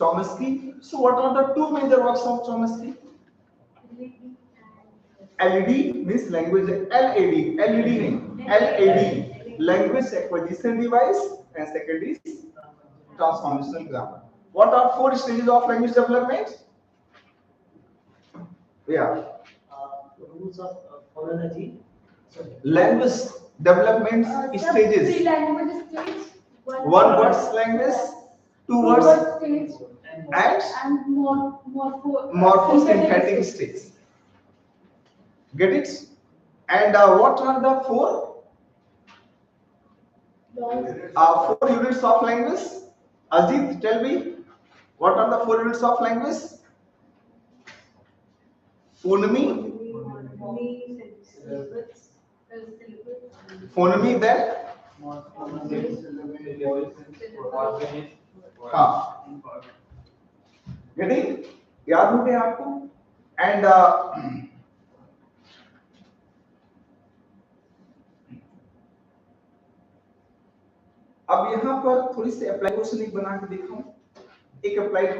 Chomsky. So what are the 2 major works of Chomsky? LED means language, LED नहीं, LAD language acquisition device, and second is transformational grammar। What are 4 stages of language development? Yeah, rules of phonology, language development stages: 3 language stage, 1 words language, 2 words stage, and morpho morphosynthetic stage। Get it? And what are the 4 units of language? Ajit, tell me, what are the 4 units of language? Phoneme, then हाँ, getting? याद हो गया आपको? And अब यहाँ पर थोड़ी सी apply question एक बना के दिखाऊं, एक अप्लाइड